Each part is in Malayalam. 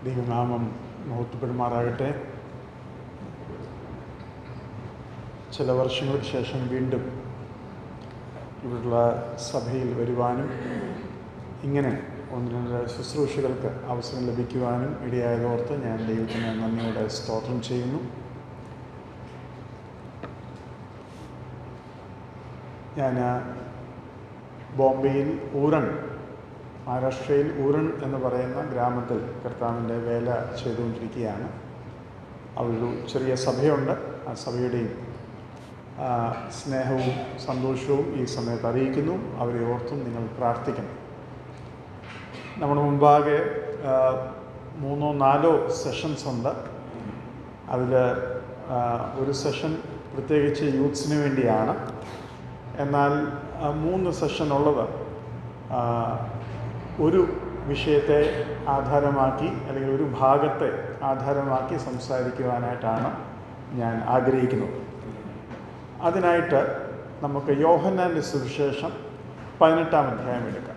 ദൈവനാമം മഹത്വപ്പെടുമാറാകട്ടെ. ചില വർഷങ്ങൾക്ക് ശേഷം വീണ്ടും ഇവിടുള്ള സഭയിൽ വരുവാനും ഇങ്ങനെ ഒന്ന് രണ്ട് ശുശ്രൂഷകൾക്ക് അവസരം ലഭിക്കുവാനും ഇടയായതോർത്ത് ഞാൻ ദൈവത്തിന് നന്ദിയോടെ സ്തോത്രം ചെയ്യുന്നു. ഞാൻ ബോംബെയിൽ ഊരൺ, മഹാരാഷ്ട്രയിൽ ഊരൺ എന്ന് പറയുന്ന ഗ്രാമത്തിൽ കർത്താവിൻ്റെ വേല ചെയ്തുകൊണ്ടിരിക്കുകയാണ്. അവിടൊരു ചെറിയ സഭയുണ്ട്. ആ സഭയുടെയും സ്നേഹവും സന്തോഷവും ഈ സമയത്ത് അറിയിക്കുന്നു. അവരെ ഓർത്തും നിങ്ങൾ പ്രാർത്ഥിക്കണം. നമ്മുടെ മുമ്പാകെ 3-4 സെഷൻസ് ഉണ്ട്. അതിൽ ഒരു സെഷൻ പ്രത്യേകിച്ച് യൂത്ത്സിന് വേണ്ടിയാണ്. എന്നാൽ 3 സെഷൻ ഉള്ളത് ഒരു വിഷയത്തെ ആധാരമാക്കി അല്ലെങ്കിൽ ഒരു ഭാഗത്തെ ആധാരമാക്കി സംസാരിക്കുവാനായിട്ടാണ് ഞാൻ ആഗ്രഹിക്കുന്നത്. അതിനായിട്ട് നമുക്ക് യോഹന്നാൻ്റെ സുവിശേഷം 18-ാം അധ്യായം എടുക്കാം.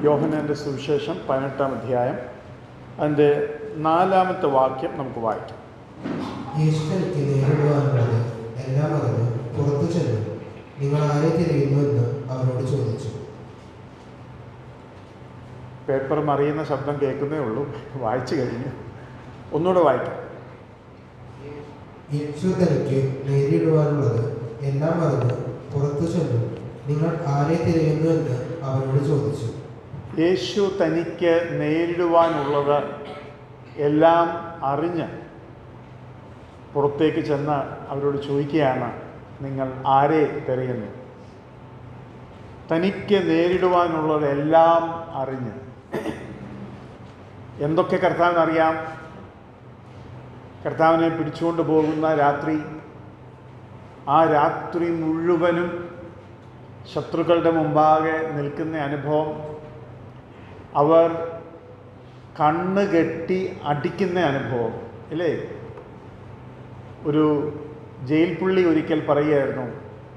യോഹന്നാൻ്റെ സുവിശേഷം 18-ാം അധ്യായം അതിൻ്റെ 4-ാമത്തെ വാക്യം നമുക്ക് വായിക്കാം. നിങ്ങൾ ആരെ തിരയുന്നുവെന്ന് അവരോട് ചോദിച്ചു. പേപ്പർ മറിയുന്ന ശബ്ദം കേൾക്കുന്നേ ഉള്ളൂ, വായിച്ചു കഴിഞ്ഞു. ഒന്നുകൂടെ വായിക്കാം. യേശു തനിക്ക് നേരിടുവാനുള്ളത് എല്ലാം അറിഞ്ഞ് പുറത്തു ചെന്നു നിങ്ങൾ ആരെ തിരയുന്നുവെന്ന് അവരോട് ചോദിച്ചു. യേശു തനിക്ക് നേരിടുവാനുള്ളത് എല്ലാം അറിഞ്ഞ് പുറത്തേക്ക് ചെന്ന് അവരോട് ചോദിക്കുകയാണ്, നിങ്ങൾ ആരെ തിരയുന്നു? തനിക്ക് നേരിടുവാനുള്ളതെല്ലാം അറിഞ്ഞ്. എന്തൊക്കെ കർത്താവിനറിയാം? കർത്താവിനെ പിടിച്ചുകൊണ്ട് പോകുന്ന രാത്രി, ആ രാത്രി മുഴുവനും ശത്രുക്കളുടെ മുമ്പാകെ നിൽക്കുന്ന അനുഭവം, അവർ കണ്ണ് കെട്ടി അടിക്കുന്ന അനുഭവം ഇല്ലേ? ഒരു ജയിൽ പുള്ളി ഒരിക്കൽ പറയുമായിരുന്നു,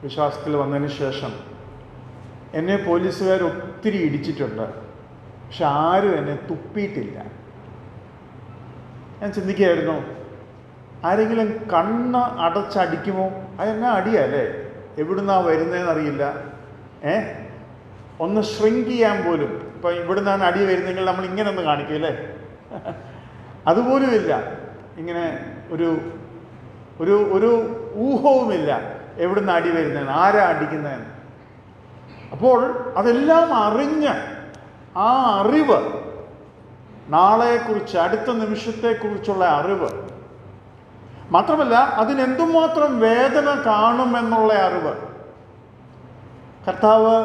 വിശ്വാസത്തിൽ വന്നതിന് ശേഷം, എന്നെ പോലീസുകാർ ഒത്തിരി ഇടിച്ചിട്ടുണ്ട്, പക്ഷെ ആരും എന്നെ തുപ്പിയിട്ടില്ല. ഞാൻ ചിന്തിക്കുകയായിരുന്നു, ആരെങ്കിലും കണ്ണ് അടച്ചടിക്കുമോ? അതെന്നാ അടിയല്ലേ, എവിടുന്നാണ് വരുന്നതെന്നറിയില്ല. ഒന്ന് ഷ്രിങ്ക് ചെയ്യാൻ പോലും, ഇപ്പം ഇവിടുന്നാണ് അടി വരുന്നതെങ്കിൽ നമ്മൾ ഇങ്ങനെ ഒന്ന് കാണിക്കുമല്ലേ? അതുപോലുമില്ല. ഇങ്ങനെ ഒരു ഒരു ഒരു ഊഹവുമില്ല എവിടുന്ന് അടി വരുന്നതെന്ന്, ആരാ അടിക്കുന്നതെന്ന്. അപ്പോൾ അതെല്ലാം അറിഞ്ഞ്, ആ അറിവ്, നാളെക്കുറിച്ച്, അടുത്ത നിമിഷത്തെക്കുറിച്ചുള്ള അറിവ്, മാത്രമല്ല അതിനെന്തുമാത്രം വേദന കാണുമെന്നുള്ള അറിവ്. കർത്താവ്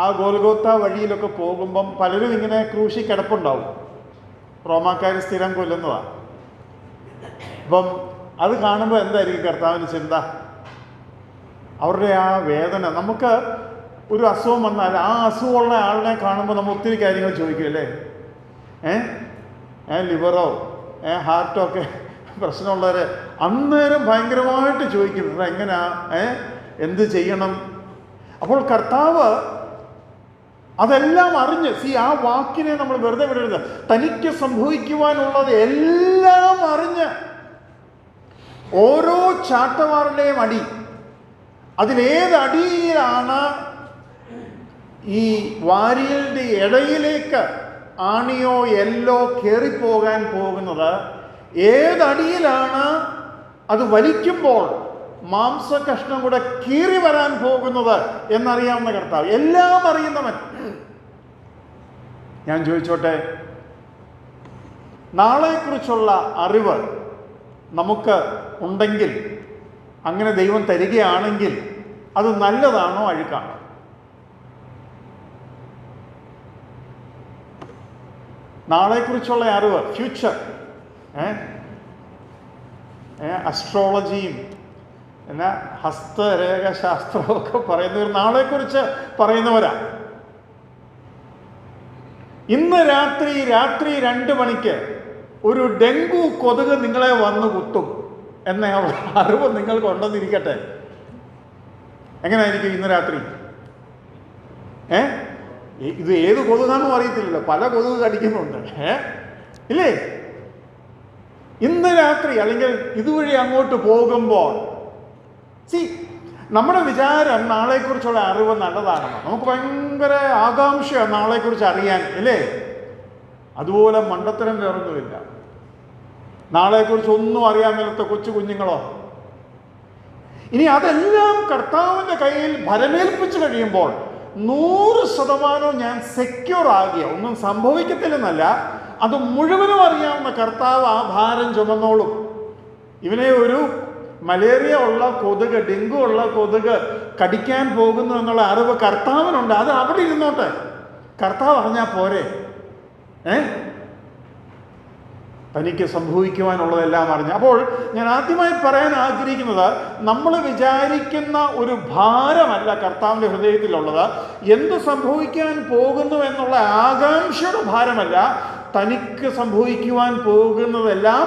ആ ഗോൽഗോത്ത വഴിയിലൊക്കെ പോകുമ്പം പലരും ഇങ്ങനെ ക്രൂശി കിടപ്പുണ്ടാവും. റോമാക്കാർ സ്ഥിരം കൊല്ലുന്നതാണ്. അപ്പം അത് കാണുമ്പോൾ എന്തായിരിക്കും കർത്താവിൻ്റെ ചിന്ത? അവരുടെ ആ വേദന. നമുക്ക് ഒരു അസുഖം വന്നാൽ ആ അസുഖമുള്ള ആളിനെ കാണുമ്പോൾ നമ്മൾ ഒത്തിരി കാര്യങ്ങൾ ചോദിക്കും അല്ലേ? ലിവറോ ഹാർട്ടോ ഒക്കെ പ്രശ്നമുള്ളവരെ അന്നേരം ഭയങ്കരമായിട്ട് ചോദിക്കും, എങ്ങനെയാ, എന്ത് ചെയ്യണം? അപ്പോൾ കർത്താവ് അതെല്ലാം അറിഞ്ഞ്, ആ വാക്കിനെ നമ്മൾ വെറുതെ വിടരുത്. തനിക്ക് സംഭവിക്കുവാനുള്ളത് എല്ലാം അറിഞ്ഞ്, ഓരോ ചാട്ടവാറിൻ്റെയും അടി, അതിലേതടിയിലാണ് ഈ വാരിയലിൻ്റെ ഇടയിലേക്ക് ആണിയോ എല്ലോ കയറിപ്പോകാൻ പോകുന്നത്, ഏതടിയിലാണ് അത് വലിക്കുമ്പോൾ മാംസകഷ്ണം കൂടെ കീറി വരാൻ പോകുന്നത് എന്നറിയാവുന്ന കർത്താവ്, എല്ലാം അറിയുന്നവൻ. ഞാൻ ചോദിച്ചോട്ടെ, നാളെക്കുറിച്ചുള്ള അറിവ് നമുക്ക് ഉണ്ടെങ്കിൽ, അങ്ങനെ ദൈവം തരികയാണെങ്കിൽ, അത് നല്ലതാണോ അഴുക്കാണോ? നാളെക്കുറിച്ചുള്ള അറിവ്, ഫ്യൂച്ചർ, അസ്ട്രോളജിയും ഹസ്തരേഖാശാസ്ത്രമൊക്കെ പറയുന്നവർ നാളെക്കുറിച്ച് പറയുന്നവരാ. ഇന്ന് രാത്രി 2 മണിക്ക് ഒരു ഡെങ്കു കൊതുക് നിങ്ങളെ വന്ന് കുത്തും എന്ന അറിവ് നിങ്ങൾക്ക് ഉണ്ടെന്നിരിക്കട്ടെ. എങ്ങനെയായിരിക്കും ഇന്ന് രാത്രി? ഇത് ഏത് കൊതുകാണെന്നും അറിയത്തില്ലല്ലോ, പല കൊതുക് കടിക്കുന്നുണ്ട്. ഇല്ലേ? ഇന്ന് രാത്രി അല്ലെങ്കിൽ ഇതുവഴി അങ്ങോട്ട് പോകുമ്പോൾ നമ്മുടെ വിചാരം നാളെക്കുറിച്ചുള്ള അറിവ് നല്ലതാണെന്ന്. നമുക്ക് ഭയങ്കര ആകാംക്ഷയാണ് നാളെക്കുറിച്ച് അറിയാൻ, അല്ലേ? അതുപോലെ മണ്ടത്തരം വേറൊന്നുമില്ല. നാളെക്കുറിച്ച് ഒന്നും അറിയാൻ മേലത്തെ കൊച്ചു കുഞ്ഞുങ്ങളോ. ഇനി അതെല്ലാം കർത്താവിൻ്റെ കയ്യിൽ ഭരമേൽപ്പിച്ചു കഴിയുമ്പോൾ 100% ഞാൻ സെക്യൂർ ആകിയ, ഒന്നും സംഭവിക്കത്തില്ലെന്നല്ല, അത് മുഴുവനും അറിയാവുന്ന കർത്താവ് ആ ഭാരം ചുമന്നോളും. ഇവനെ ഒരു മലേറിയ ഉള്ള കൊതുക്, ഡെങ്കു ഉള്ള കൊതുക് കടിക്കാൻ പോകുന്നു എന്നുള്ള അറിവ് കർത്താവിനുണ്ട്. അത് അവിടെ ഇരുന്നോട്ടെ, കർത്താവ് അറിഞ്ഞാൽ പോരെ. തനിക്ക് സംഭവിക്കുവാനുള്ളതെല്ലാം അറിഞ്ഞു. അപ്പോൾ ഞാൻ ആദ്യമായി പറയാൻ ആഗ്രഹിക്കുന്നത്, നമ്മൾ വിചാരിക്കുന്ന ഒരു ഭാരമല്ല കർത്താവിൻ്റെ ഹൃദയത്തിലുള്ളത്. എന്ത് സംഭവിക്കാൻ പോകുന്നു എന്നുള്ള ആകാംക്ഷയുടെ ഭാരമല്ല, തനിക്ക് സംഭവിക്കുവാൻ പോകുന്നതെല്ലാം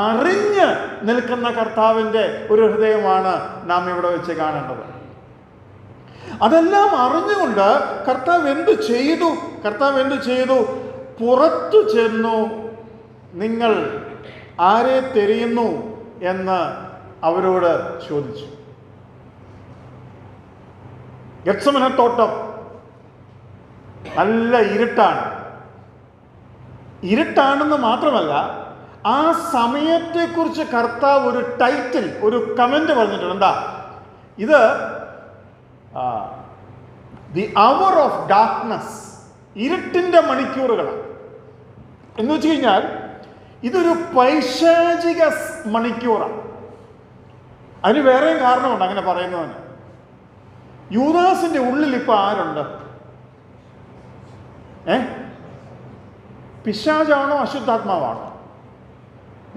അറിഞ്ഞ് നിൽക്കുന്ന കർത്താവിൻ്റെ ഒരു ഹൃദയമാണ് നാം ഇവിടെ വെച്ച് കാണേണ്ടത്. അതെല്ലാം അറിഞ്ഞുകൊണ്ട് കർത്താവ് എന്ത് ചെയ്തു? പുറത്തു ചെന്നു നിങ്ങൾ ആരെ തിരയുന്നു എന്ന് അവരോട് ചോദിച്ചു. ഗെത്സമനത്തോട്ടം നല്ല ഇരുട്ടാണെന്ന് മാത്രമല്ല, ആ സമയത്തെക്കുറിച്ച് കർത്താവ് ഒരു ടൈറ്റിൽ, ഒരു കമന്റ് പറഞ്ഞിട്ടുണ്ട്. എന്താ ഇത്? ദി അവർ ഓഫ് ഡാർക്ക്നെസ്, ഇരുട്ടിൻ്റെ മണിക്കൂറുകളാണ്. എന്ന് വെച്ച് കഴിഞ്ഞാൽ ഇതൊരു പൈശാചിക മണിക്കൂറാണ്. അതിന് വേറെയും കാരണമുണ്ട് അങ്ങനെ പറയുന്നതിന്. യൂദാസിന്റെ ഉള്ളിൽ ഇപ്പൊ ആരുണ്ട്? പിശാചാണോ അശുദ്ധാത്മാവാണോ?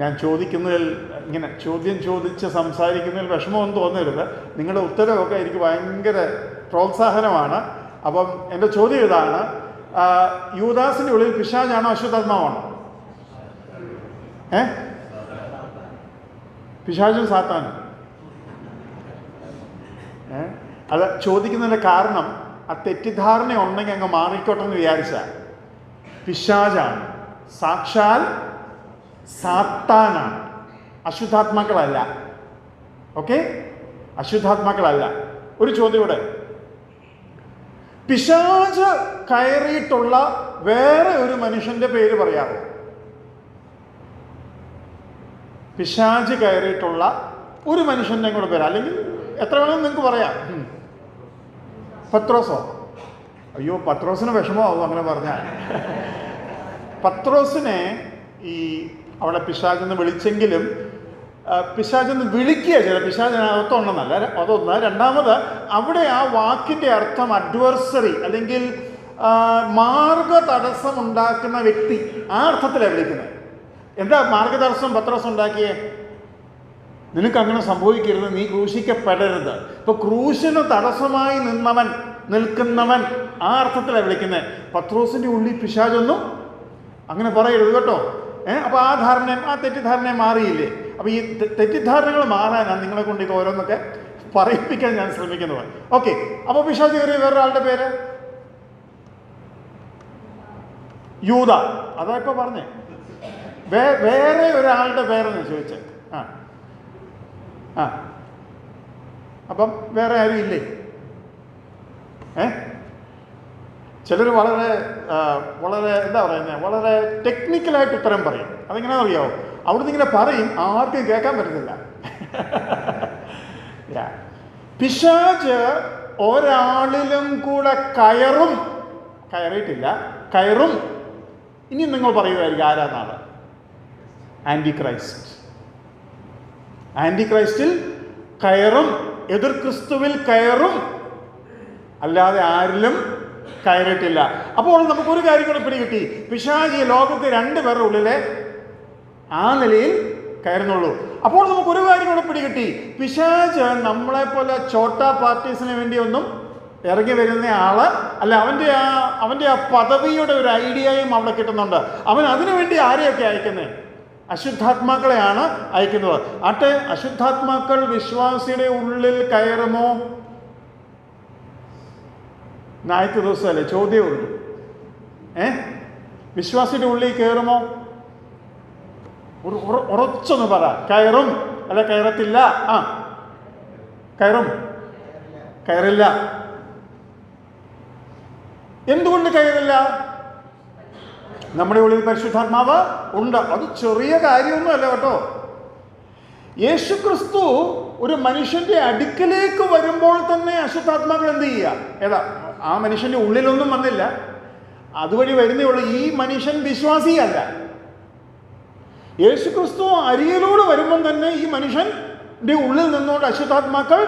ഞാൻ ചോദിക്കുന്നതിൽ, ഇങ്ങനെ ചോദ്യം ചോദിച്ച് സംസാരിക്കുന്നതിൽ വിഷമമൊന്നും തോന്നരുത്. നിങ്ങളുടെ ഉത്തരവൊക്കെ എനിക്ക് ഭയങ്കര പ്രോത്സാഹനമാണ്. അപ്പം എൻ്റെ ചോദ്യം ഇതാണ്, യൂദാസിന്റെ ഉള്ളിൽ പിശാചാണോ അശുദ്ധാത്മാവാണോ? പിശാചും സാത്താനും. അത് ചോദിക്കുന്നതിൻ്റെ കാരണം, ആ തെറ്റിദ്ധാരണ ഉണ്ടെങ്കിൽ അങ്ങ് മാറിക്കോട്ടെ എന്ന് വിചാരിച്ചാൽ. പിശാചാണ്, സാക്ഷാൽ സാത്താനാണ്, അശുദ്ധാത്മാക്കളല്ല. ഓക്കെ, അശുദ്ധാത്മാക്കളല്ല. ഒരു ചോദ്യം ഇവിടെ, പിശാച് കയറിയിട്ടുള്ള വേറെ ഒരു മനുഷ്യന്റെ പേര് പറയാമോ? പിശാച് കയറിയിട്ടുള്ള ഒരു മനുഷ്യന്റെ കൂടെ പേര്, അല്ലെങ്കിൽ എത്ര വേണമെന്ന് നിങ്ങൾക്ക് പറയാം. പത്രോസോ? അയ്യോ, പത്രോസിന് വിഷമമാവും അങ്ങനെ പറഞ്ഞാൽ. പത്രോസിനെ ഈ അവിടെ പിശാചെന്ന് വിളിച്ചെങ്കിലും പിശാചെന്ന് വിളിക്കുക ചെയ്ത, പിശാചിനകത്തുണ്ടെന്നല്ല, അതൊന്ന്. രണ്ടാമത്, അവിടെ ആ വാക്കിൻ്റെ അർത്ഥം അഡ്വേഴ്സറി അല്ലെങ്കിൽ മാർഗ തടസ്സം ഉണ്ടാക്കുന്ന വ്യക്തി, ആ അർത്ഥത്തിലാണ് വിളിക്കുന്നത്. എന്താ മാർഗതടസ്സം പത്രോസ് ഉണ്ടാക്കിയേ? നിനക്ക് അങ്ങനെ സംഭവിക്കരുത്, നീ ക്രൂശിക്കപ്പെടരുത്. ഇപ്പൊ ക്രൂശിന് തടസ്സമായി നിൽക്കുന്നവൻ, ആ അർത്ഥത്തിലാണ് വിളിക്കുന്നത്. പത്രോസിന്റെ ഉള്ളിൽ പിശാചൊന്നും അങ്ങനെ പറയരുത് കേട്ടോ. അപ്പൊ ആ തെറ്റിദ്ധാരണയെ മാറിയില്ലേ? അപ്പൊ ഈ തെറ്റിദ്ധാരണകൾ മാറാനാണ് നിങ്ങളെ കൊണ്ട് ഇത് ഓരോന്നൊക്കെ പറയിപ്പിക്കാൻ ഞാൻ ശ്രമിക്കുന്നത്. ഓക്കെ, അപ്പൊ പിശാച് കയറിയ വേറൊരാളുടെ പേര് യൂദ. അതാ ഇപ്പൊ പറഞ്ഞേ. വേറെ ഒരാളുടെ പേരെന്ന് ചോദിച്ചേ. അപ്പം വേറെ ആരും ഇല്ലേ? ചിലർ വളരെ എന്താ പറയുന്നത്, വളരെ ടെക്നിക്കലായിട്ട് ഉത്തരം പറയും. അതെങ്ങനെയാണെന്ന് അറിയാമോ? അവിടുന്ന് ഇങ്ങനെ പറയും, ആർക്കും കേൾക്കാൻ പറ്റത്തില്ല. പിശാച് ഒരാളിലും കൂടെ കയറും. ഇനി നിങ്ങൾ പറയുമായിരിക്കും ആരാന്നാണ്? ആന്റിക്രൈസ്റ്റിൽ കയറും, എതിർ ക്രിസ്തുവിൽ കയറും, അല്ലാതെ ആരിലും കയറിയിട്ടില്ല. അപ്പോൾ നമുക്കൊരു കാര്യം കൂടെ പിടികിട്ടി, പിശാച് ഈ ലോകത്തെ 2 പേരുടെ ഉള്ളിലെ ആ നിലയിൽ കയറുന്നുള്ളൂ. അപ്പോൾ നമുക്കൊരു കാര്യം കൂടെ പിടികിട്ടി, പിശാച് നമ്മളെപ്പോലെ ചോട്ടാ പാർട്ടീസിന് വേണ്ടിയൊന്നും ഇറങ്ങി വരുന്ന ആള് അല്ല. അവൻ്റെ ആ പദവിയുടെ ഒരു ഐഡിയയും അവിടെ കിട്ടുന്നുണ്ട്. അവൻ അതിനുവേണ്ടി ആരെയൊക്കെ അയക്കുന്നത്? അശുദ്ധാത്മാക്കളെയാണ് അയക്കുന്നത്. ആട്ടെ, അശുദ്ധാത്മാക്കൾ വിശ്വാസിയുടെ ഉള്ളിൽ കയറുമോ? ആദ്യത്തെ ദിവസമല്ലേ, ചോദ്യമേ ഉള്ളൂ. വിശ്വാസിയുടെ ഉള്ളിൽ കയറുമോ? ഉറച്ചൊന്ന് പറ. കയറും അല്ല കയറത്തില്ല? കയറും, കയറില്ല. എന്തുകൊണ്ട് കയറില്ല? നമ്മുടെ ഉള്ളിൽ പരിശുദ്ധാത്മാവ് ഉണ്ട്. അത് ചെറിയ കാര്യമൊന്നും അല്ല കേട്ടോ. യേശുക്രിസ്തു ഒരു മനുഷ്യന്റെ അടുക്കലേക്ക് വരുമ്പോൾ തന്നെ അശുദ്ധാത്മാക്കൾ എന്ത് ചെയ്യുക? ഏതാ, ആ മനുഷ്യന്റെ ഉള്ളിലൊന്നും വന്നില്ല, അതുവഴി വരുന്നേ ഉള്ളൂ. ഈ മനുഷ്യൻ വിശ്വാസിയല്ല. യേശുക്രിസ്തു അരികിലൂടെ വരുമ്പം തന്നെ ഈ മനുഷ്യന്റെ ഉള്ളിൽ നിന്നുകൊണ്ട് അശുദ്ധാത്മാക്കൾ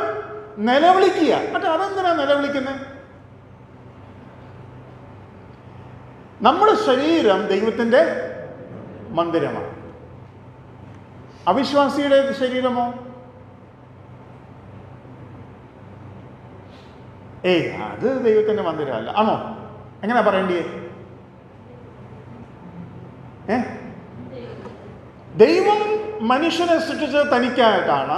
നിലവിളിക്കുക. മറ്റേ അതെന്തിനാ നിലവിളിക്കുന്നത്? നമ്മുടെ ശരീരം ദൈവത്തിൻ്റെ മന്ദിരമാണ്. അവിശ്വാസിയുടെ ശരീരമോ? അത് ദൈവത്തിൻ്റെ മന്ദിരമല്ല. ആണോ? എങ്ങനെ പറയണ്ടേ? ദൈവം മനുഷ്യനെ സൃഷ്ടിച്ചത് തനിക്കായിട്ടാണ്.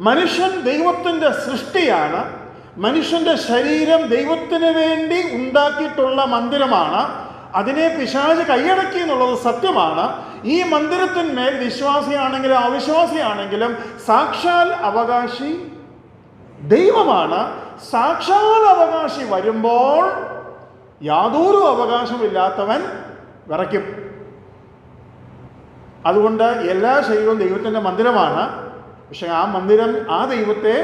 മനുഷ്യൻ ദൈവത്തിൻ്റെ സൃഷ്ടിയാണ്. മനുഷ്യന്റെ ശരീരം ദൈവത്തിന് വേണ്ടി ഉണ്ടാക്കിയിട്ടുള്ള മന്ദിരമാണ്. അതിനെ പിശാച് കൈയടക്കി എന്നുള്ളത് സത്യമാണ്. ഈ മന്ദിരത്തിന്മേൽ വിശ്വാസിയാണെങ്കിലും അവിശ്വാസിയാണെങ്കിലും സാക്ഷാൽ അവകാശി ദൈവമാണ്. സാക്ഷാൽ അവകാശി വരുമ്പോൾ യാതൊരു അവകാശമില്ലാത്തവൻ വിറയ്ക്കും. അതുകൊണ്ട് എല്ലാ ശരീരവും ദൈവത്തിൻ്റെ മന്ദിരമാണ്. പക്ഷെ ആ മന്ദിരം ആ ദൈവത്തെ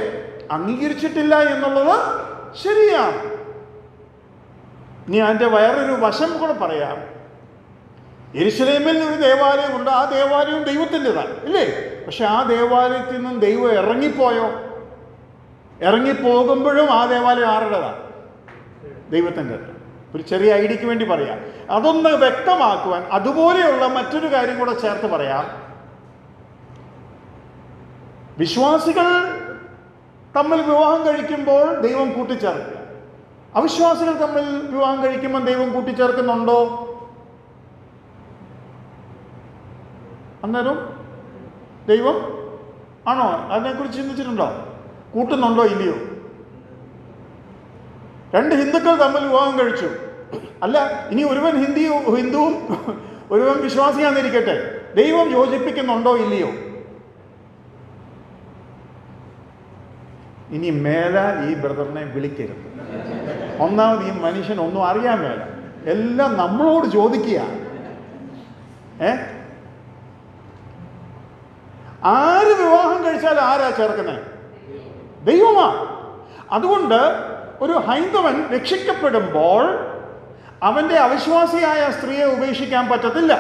അംഗീകരിച്ചിട്ടില്ല എന്നുള്ളത് ശരിയാണ്. ഇനി അതിൻ്റെ വേറൊരു വശം കൂടെ പറയാം. യെരുശലേമിൽ ഒരു ദേവാലയം ഉണ്ട്. ആ ദേവാലയം ദൈവത്തിൻ്റെതാണ്, ഇല്ലേ? പക്ഷെ ആ ദേവാലയത്തിൽ നിന്നും ദൈവം ഇറങ്ങിപ്പോയോ? ഇറങ്ങിപ്പോകുമ്പോഴും ആ ദേവാലയം ആരുടേതാണ്? ദൈവത്തിൻ്റെ. ഒരു ചെറിയ ഐഡിയക്ക് വേണ്ടി പറയാം. അതൊന്ന് വ്യക്തമാക്കുവാൻ അതുപോലെയുള്ള മറ്റൊരു കാര്യം കൂടെ ചേർത്ത് പറയാം. വിശ്വാസികൾ തമ്മിൽ വിവാഹം കഴിക്കുമ്പോൾ ദൈവം കൂട്ടിച്ചേർക്കുക. അവിശ്വാസികൾ തമ്മിൽ വിവാഹം കഴിക്കുമ്പോൾ ദൈവം കൂട്ടിച്ചേർക്കുന്നുണ്ടോ? അന്നേരം ദൈവം ആണോ? അതിനെക്കുറിച്ച് ചിന്തിച്ചിട്ടുണ്ടോ? കൂട്ടുന്നുണ്ടോ ഇല്ലയോ? രണ്ട് ഹിന്ദുക്കൾ തമ്മിൽ വിവാഹം കഴിച്ചു. അല്ല, ഇനി ഒരുവൻ ഹിന്ദുവും ഒരുവൻ വിശ്വാസിയാന്നിരിക്കട്ടെ, ദൈവം യോജിപ്പിക്കുന്നുണ്ടോ ഇല്ലയോ? ഇനി മേലാൽ ഈ ബ്രദറിനെ വിളിക്കരുത്. ഒന്നാമത് ഈ മനുഷ്യൻ ഒന്നും അറിയാൻ മേല, എല്ലാം നമ്മളോട് ചോദിക്കുക. ആര് വിവാഹം കഴിച്ചാൽ ആരാ ചേർക്കുന്നത്? ദൈവമാ. അതുകൊണ്ട് ഒരു ഹൈന്ദവൻ രക്ഷിക്കപ്പെടുമ്പോൾ അവൻ്റെ അവിശ്വാസിയായ സ്ത്രീയെ ഉപേക്ഷിക്കാൻ പറ്റത്തില്ല.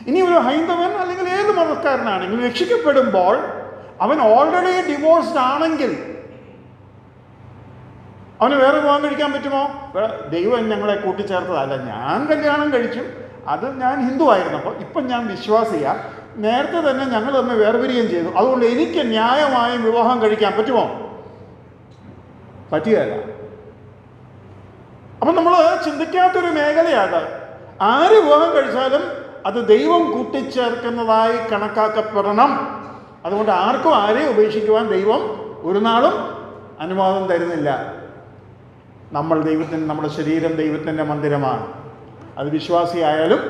ഇനി ഒരു ഹൈന്ദവൻ അല്ലെങ്കിൽ ഏത് മതക്കാരനാണെങ്കിലും രക്ഷിക്കപ്പെടുമ്പോൾ അവൻ ഓൾറെഡി ഡിവോഴ്സ്ഡ് ആണെങ്കിൽ അവന് വേറെ വിവാഹം കഴിക്കാൻ പറ്റുമോ? ദൈവം ഞങ്ങളെ കൂട്ടിച്ചേർത്തതല്ല, ഞാൻ കല്യാണം കഴിച്ചു, അത് ഞാൻ ഹിന്ദു ആയിരുന്നപ്പോൾ, ഇപ്പം ഞാൻ വിശ്വാസിയാ, നേരത്തെ തന്നെ ഞങ്ങൾ തമ്മിൽ വേർപിരിയുകയും ചെയ്തു, അതുകൊണ്ട് എനിക്ക് ന്യായമായും വിവാഹം കഴിക്കാൻ പറ്റുമോ? പറ്റുകയല്ല. അപ്പം നമ്മൾ ചിന്തിക്കാത്തൊരു മേഖലയാണ്. ആര് വിവാഹം കഴിച്ചാലും അത് ദൈവം കൂട്ടിച്ചേർക്കുന്നതായി കണക്കാക്കപ്പെടണം. അതുകൊണ്ട് ആർക്കും ആരെയും ഉപേക്ഷിക്കുവാൻ ദൈവം ഒരു നാളും അനുവാദം തരുന്നില്ല. നമ്മുടെ ശരീരം ദൈവത്തിൻ്റെ മന്ദിരമാണ്. അത് വിശ്വാസിയായാലും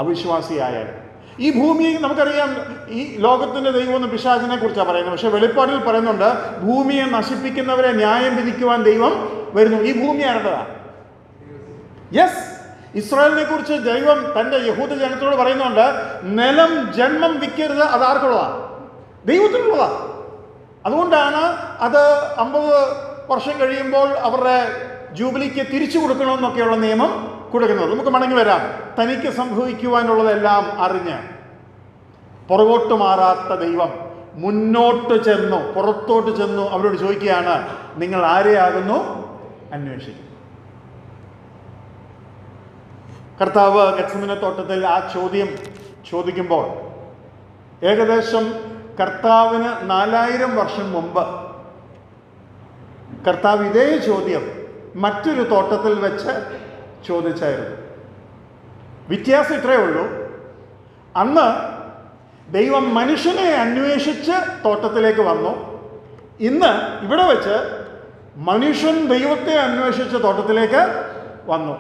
അവിശ്വാസിയായാലും. ഈ ഭൂമി നമുക്കറിയാം, ഈ ലോകത്തിൻ്റെ ദൈവം എന്ന് പിശാചിനെ കുറിച്ചാണ് പറയുന്നത്. പക്ഷെ വെളിപ്പാടിൽ പറയുന്നുണ്ട്, ഭൂമിയെ നശിപ്പിക്കുന്നവരെ ന്യായം വിധിക്കുവാൻ ദൈവം വരുന്നു. ഈ ഭൂമി ആരുടേതാണ്? യെസ്, ഇസ്രായേലിനെ കുറിച്ച് ദൈവം തൻ്റെ യഹൂദ ജനത്തോട് പറയുന്നുണ്ട്, നിലം ജന്മം വിൽക്കരുത്. അത് ആർക്കുള്ളതാണ്? ദൈവത്തിനുള്ളതാണ്. അതുകൊണ്ടാണ് അത് 50 വർഷം കഴിയുമ്പോൾ അവരുടെ ജൂബിലിക്ക് തിരിച്ചു കൊടുക്കണമെന്നൊക്കെയുള്ള നിയമം കൊടുക്കുന്നത്. നമുക്ക് മടങ്ങി വരാം. തനിക്ക് സംഭവിക്കുവാനുള്ളതെല്ലാം അറിഞ്ഞ് പുറകോട്ട് മാറാത്ത ദൈവം മുന്നോട്ട് ചെന്നു, പുറത്തോട്ട് ചെന്നു അവരോട് ചോദിക്കുകയാണ്, നിങ്ങൾ ആരെയാകുന്നു അന്വേഷിക്കും? കർത്താവ് ഗെത്സമനെ തോട്ടത്തിൽ ആ ചോദ്യം ചോദിക്കുമ്പോൾ ഏകദേശം കർത്താവിന് 4000 വർഷം മുമ്പ് കർത്താവ് ഇതേ ചോദ്യം മറ്റൊരു തോട്ടത്തിൽ വെച്ച് ചോദിച്ചായിരുന്നു. വ്യത്യാസം ഇത്രയേ ഉള്ളൂ. അന്ന് ദൈവം മനുഷ്യനെ അന്വേഷിച്ച് തോട്ടത്തിലേക്ക് വന്നു. ഇന്ന് ഇവിടെ വെച്ച് മനുഷ്യൻ ദൈവത്തെ അന്വേഷിച്ച് തോട്ടത്തിലേക്ക് വന്നു.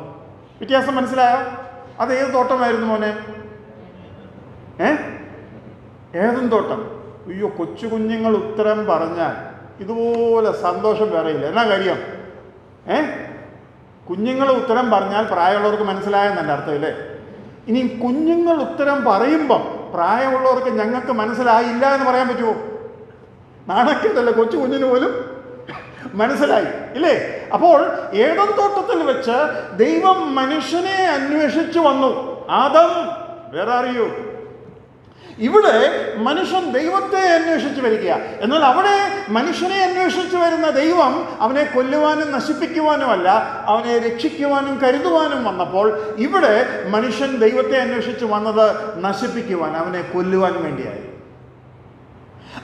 വ്യത്യാസം മനസ്സിലായോ? അത് ഏത് തോട്ടമായിരുന്നു മോനെ? ഏതും തോട്ടം? അയ്യോ, കൊച്ചു കുഞ്ഞുങ്ങൾ ഉത്തരം പറഞ്ഞാൽ ഇതുപോലെ സന്തോഷം വേറെയില്ല. എന്നാ കാര്യം? കുഞ്ഞുങ്ങൾ ഉത്തരം പറഞ്ഞാൽ പ്രായമുള്ളവർക്ക് മനസ്സിലായെന്നല്ല അർത്ഥമില്ലേ? ഇനി കുഞ്ഞുങ്ങൾ ഉത്തരം പറയുമ്പം പ്രായമുള്ളവർക്ക് ഞങ്ങൾക്ക് മനസ്സിലായില്ല എന്ന് പറയാൻ പറ്റുമോ? നാണക്കേടല്ലേ? കൊച്ചു കുഞ്ഞിന് പോലും മനസ്സിലായി ഇല്ലേ? അപ്പോൾ ഏദൻ തോട്ടത്തിൽ വെച്ച് ദൈവം മനുഷ്യനെ അന്വേഷിച്ചു വന്നു. Adam, where are you? ഇവിടെ മനുഷ്യൻ ദൈവത്തെ അന്വേഷിച്ച് വരിക. എന്നാൽ അവിടെ മനുഷ്യനെ അന്വേഷിച്ച് വരുന്ന ദൈവം അവനെ കൊല്ലുവാനും നശിപ്പിക്കുവാനുമല്ല, അവനെ രക്ഷിക്കുവാനും കരുതുവാനും വന്നപ്പോൾ ഇവിടെ മനുഷ്യൻ ദൈവത്തെ അന്വേഷിച്ച് വന്നത് നശിപ്പിക്കുവാൻ, അവനെ കൊല്ലുവാൻ വേണ്ടിയായി.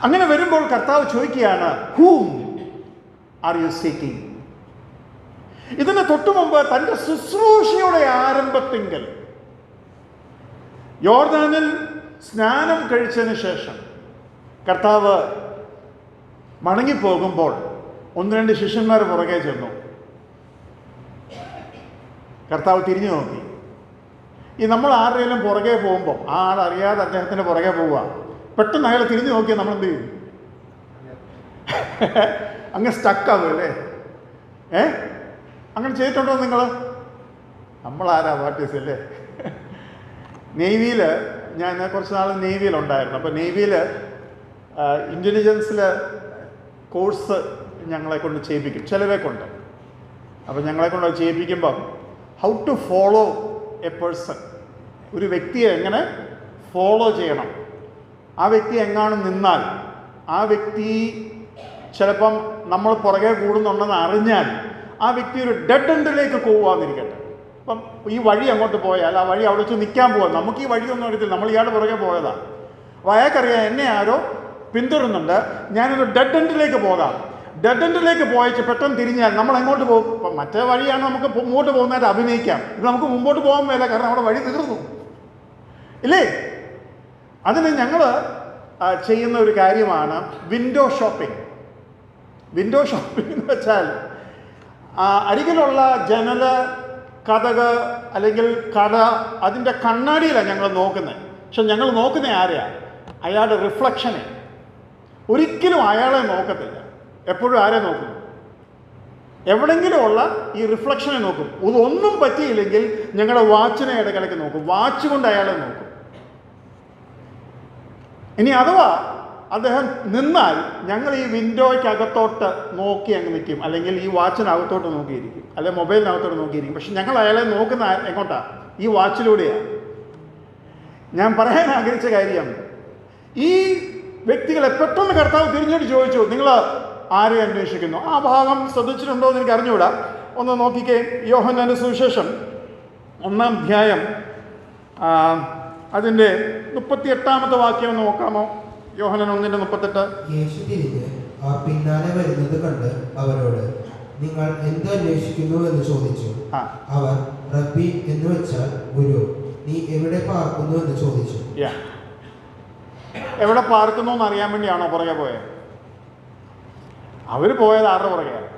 അങ്ങനെ വരുമ്പോൾ കർത്താവ് ചോദിക്കുകയാണ്, whom are you seeking? ഇതിന് തൊട്ടു മുമ്പ് തൻ്റെ ശുശ്രൂഷയുടെ ആരംഭത്തിങ്കൽ യോർദാനിൽ സ്നാനം കഴിച്ചതിന് ശേഷം കർത്താവ് മടങ്ങിപ്പോകുമ്പോൾ 1-2 ശിഷ്യന്മാർ പുറകെ ചെന്നു. കർത്താവ് തിരിഞ്ഞു നോക്കി. ഈ നമ്മൾ ആരുടെയും പുറകെ പോകുമ്പോൾ ആ ആൾ അറിയാതെ അദ്ദേഹത്തിൻ്റെ പുറകെ പോവുക. പെട്ടെന്ന് അയാൾ തിരിഞ്ഞു നോക്കിയാൽ നമ്മൾ എന്ത് ചെയ്യും? അങ്ങ് സ്റ്റക്കാവും അല്ലേ? അങ്ങനെ ചെയ്തിട്ടുണ്ടോ നിങ്ങൾ? നമ്മളാരാ പാർട്ടീസ് അല്ലേ? നേവിയിൽ ഞാൻ കുറച്ച് നാൾ നേവിയിലുണ്ടായിരുന്നു. അപ്പോൾ നേവിയിൽ ഇൻ്റലിജൻസിൽ കോഴ്സ് ഞങ്ങളെ കൊണ്ട് ചെയ്യിപ്പിക്കും, ചിലരെ കൊണ്ട്. അപ്പോൾ ഞങ്ങളെ കൊണ്ട് ചെയ്യിപ്പിക്കുമ്പം how to follow a person, ഒരു വ്യക്തിയെ എങ്ങനെ ഫോളോ ചെയ്യണം, ആ വ്യക്തി എങ്ങാനും നിന്നാൽ ആ വ്യക്തി ചിലപ്പം നമ്മൾ പുറകെ കൂടുന്നുണ്ടെന്ന് അറിഞ്ഞാൽ ആ വ്യക്തി ഒരു ഡെഡ് എൻഡിലേക്ക് പോകാമെന്നിരിക്കട്ടെ. അപ്പം ഈ വഴി അങ്ങോട്ട് പോയാൽ ആ വഴി അവിടെ വെച്ച് നിൽക്കാൻ പോകാം. നമുക്ക് ഈ വഴിയൊന്നും അറിയത്തില്ല, നമ്മൾ ഇയാളുടെ പുറകെ പോയതാണ്. അപ്പോൾ അയാൾക്കറിയാം എന്നെ ആരോ പിന്തുടരുന്നുണ്ട്, ഞാനൊരു ഡെഡ് എൻഡിലേക്ക് പോകാം. ഡെഡ് എൻഡിലേക്ക് പോയച്ച് പെട്ടെന്ന് തിരിഞ്ഞാൽ നമ്മൾ എങ്ങോട്ട് പോകും? അപ്പം മറ്റേ വഴിയാണ് നമുക്ക് മുമ്പോട്ട് പോകുന്നതായിട്ട് അഭിനയിക്കാം. ഇത് നമുക്ക് മുമ്പോട്ട് പോകാൻ മേല, കാരണം അവിടെ വഴി തീർന്നു ഇല്ലേ? അതിന് ഞങ്ങൾ ചെയ്യുന്ന ഒരു കാര്യമാണ് വിൻഡോ ഷോപ്പിംഗ്. വിൻഡോ ഷോപ്പിംഗ് എന്ന് വെച്ചാൽ അരികിലുള്ള ജനൽ, കതക് അല്ലെങ്കിൽ കട, അതിൻ്റെ കണ്ണാടിയിലാണ് ഞങ്ങൾ നോക്കുന്നത്. പക്ഷെ ഞങ്ങൾ നോക്കുന്ന ആരെയാണ്? അയാളുടെ റിഫ്ലക്ഷനെ. ഒരിക്കലും അയാളെ നോക്കത്തില്ല. എപ്പോഴും ആരെ നോക്കും? എവിടെയെങ്കിലുമുള്ള ഈ റിഫ്ലക്ഷനെ നോക്കും. ഇതൊന്നും പറ്റിയില്ലെങ്കിൽ ഞങ്ങളുടെ വാച്ചിനെ ഇടയ്ക്കിടയ്ക്ക് നോക്കും. വാച്ച് കൊണ്ട് അയാളെ നോക്കും. ഇനി അഥവാ അദ്ദേഹം നിന്നാൽ ഞങ്ങൾ ഈ വിൻഡോയ്ക്കകത്തോട്ട് നോക്കി അങ്ങ് നിൽക്കും, അല്ലെങ്കിൽ ഈ വാച്ചിനകത്തോട്ട് നോക്കിയിരിക്കും, അല്ലെങ്കിൽ മൊബൈലിനകത്തോട്ട് നോക്കിയിരിക്കും. പക്ഷെ ഞങ്ങൾ അയാളെ നോക്കുന്ന എങ്ങോട്ടാണ്? ഈ വാച്ചിലൂടെയാണ്. ഞാൻ പറയാൻ ആഗ്രഹിച്ച കാര്യം, ഈ വ്യക്തികളെ പെട്ടെന്ന് കർത്താവ് തിരിഞ്ഞിട്ട് ചോദിച്ചു, നിങ്ങൾ ആരെ അന്വേഷിക്കുന്നു? ആ ഭാഗം ശ്രദ്ധിച്ചിട്ടുണ്ടോ എന്ന് എനിക്ക് അറിഞ്ഞുകൂടാ. ഒന്ന് നോക്കിക്കേ. യോഹന്നാന്റെ സുവിശേഷം 1-ാം അധ്യായം അതിൻ്റെ 38-ാമത്തെ വാക്യം ഒന്ന് നോക്കാമോ? യോഹന്നാൻ 1:38. യേശു തിരിഞ്ഞ് ആ പിന്നാലെ വരുന്നത് കണ്ട് അവരോട്, നിങ്ങൾ എന്ത് അന്വേഷിക്കുന്നു എന്ന് ചോദിച്ചു. അവർ റബ്ബി എന്ന് വെച്ചാൽ ഗുരു, നീ എവിടെ പാർക്കുന്നു എന്ന് ചോദിച്ചു. എവിടെ പാർക്കുന്നു എന്ന് അറിയാൻ വേണ്ടിയാണോ പുറകെ പോയത്? അവർ പോയത് ആരുടെ പുറകെയാണ്?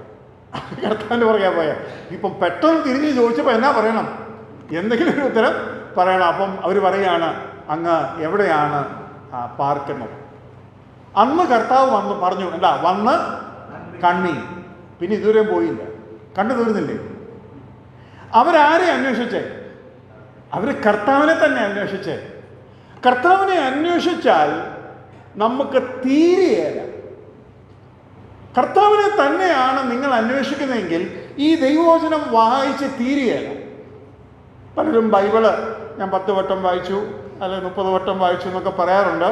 കർത്താവിൻ്റെ പുറകെ പോയത്. ഇപ്പം പെട്ടെന്ന് തിരിഞ്ഞ് ചോദിച്ചപ്പോൾ എന്നാ പറയണം? എന്തെങ്കിലും ഒരു ഉത്തരം പറയണം. അപ്പം അവർ പറയുകയാണ്, അങ്ങ് എവിടെയാണ് പാർക്കുന്നത്? അന്ന് കർത്താവ് വന്ന് പറഞ്ഞു, അല്ല വന്ന് കണ്ണി. പിന്നെ ഇതുവരെയും പോയില്ല, കണ്ടു തീർന്നില്ലേ? അവരാരെ അന്വേഷിച്ചേ? അവർ കർത്താവിനെ തന്നെ അന്വേഷിച്ചേ. കർത്താവിനെ അന്വേഷിച്ചാൽ നമുക്ക് തീരെയല്ല. കർത്താവിനെ തന്നെയാണ് നിങ്ങൾ അന്വേഷിക്കുന്നതെങ്കിൽ ഈ ദൈവവചനം വായിച്ച് തീരെയല്ല. പലരും ബൈബിള് ഞാൻ 10 വട്ടം വായിച്ചു, അല്ലെങ്കിൽ 30 വട്ടം വായിച്ചു എന്നൊക്കെ പറയാറുണ്ട്.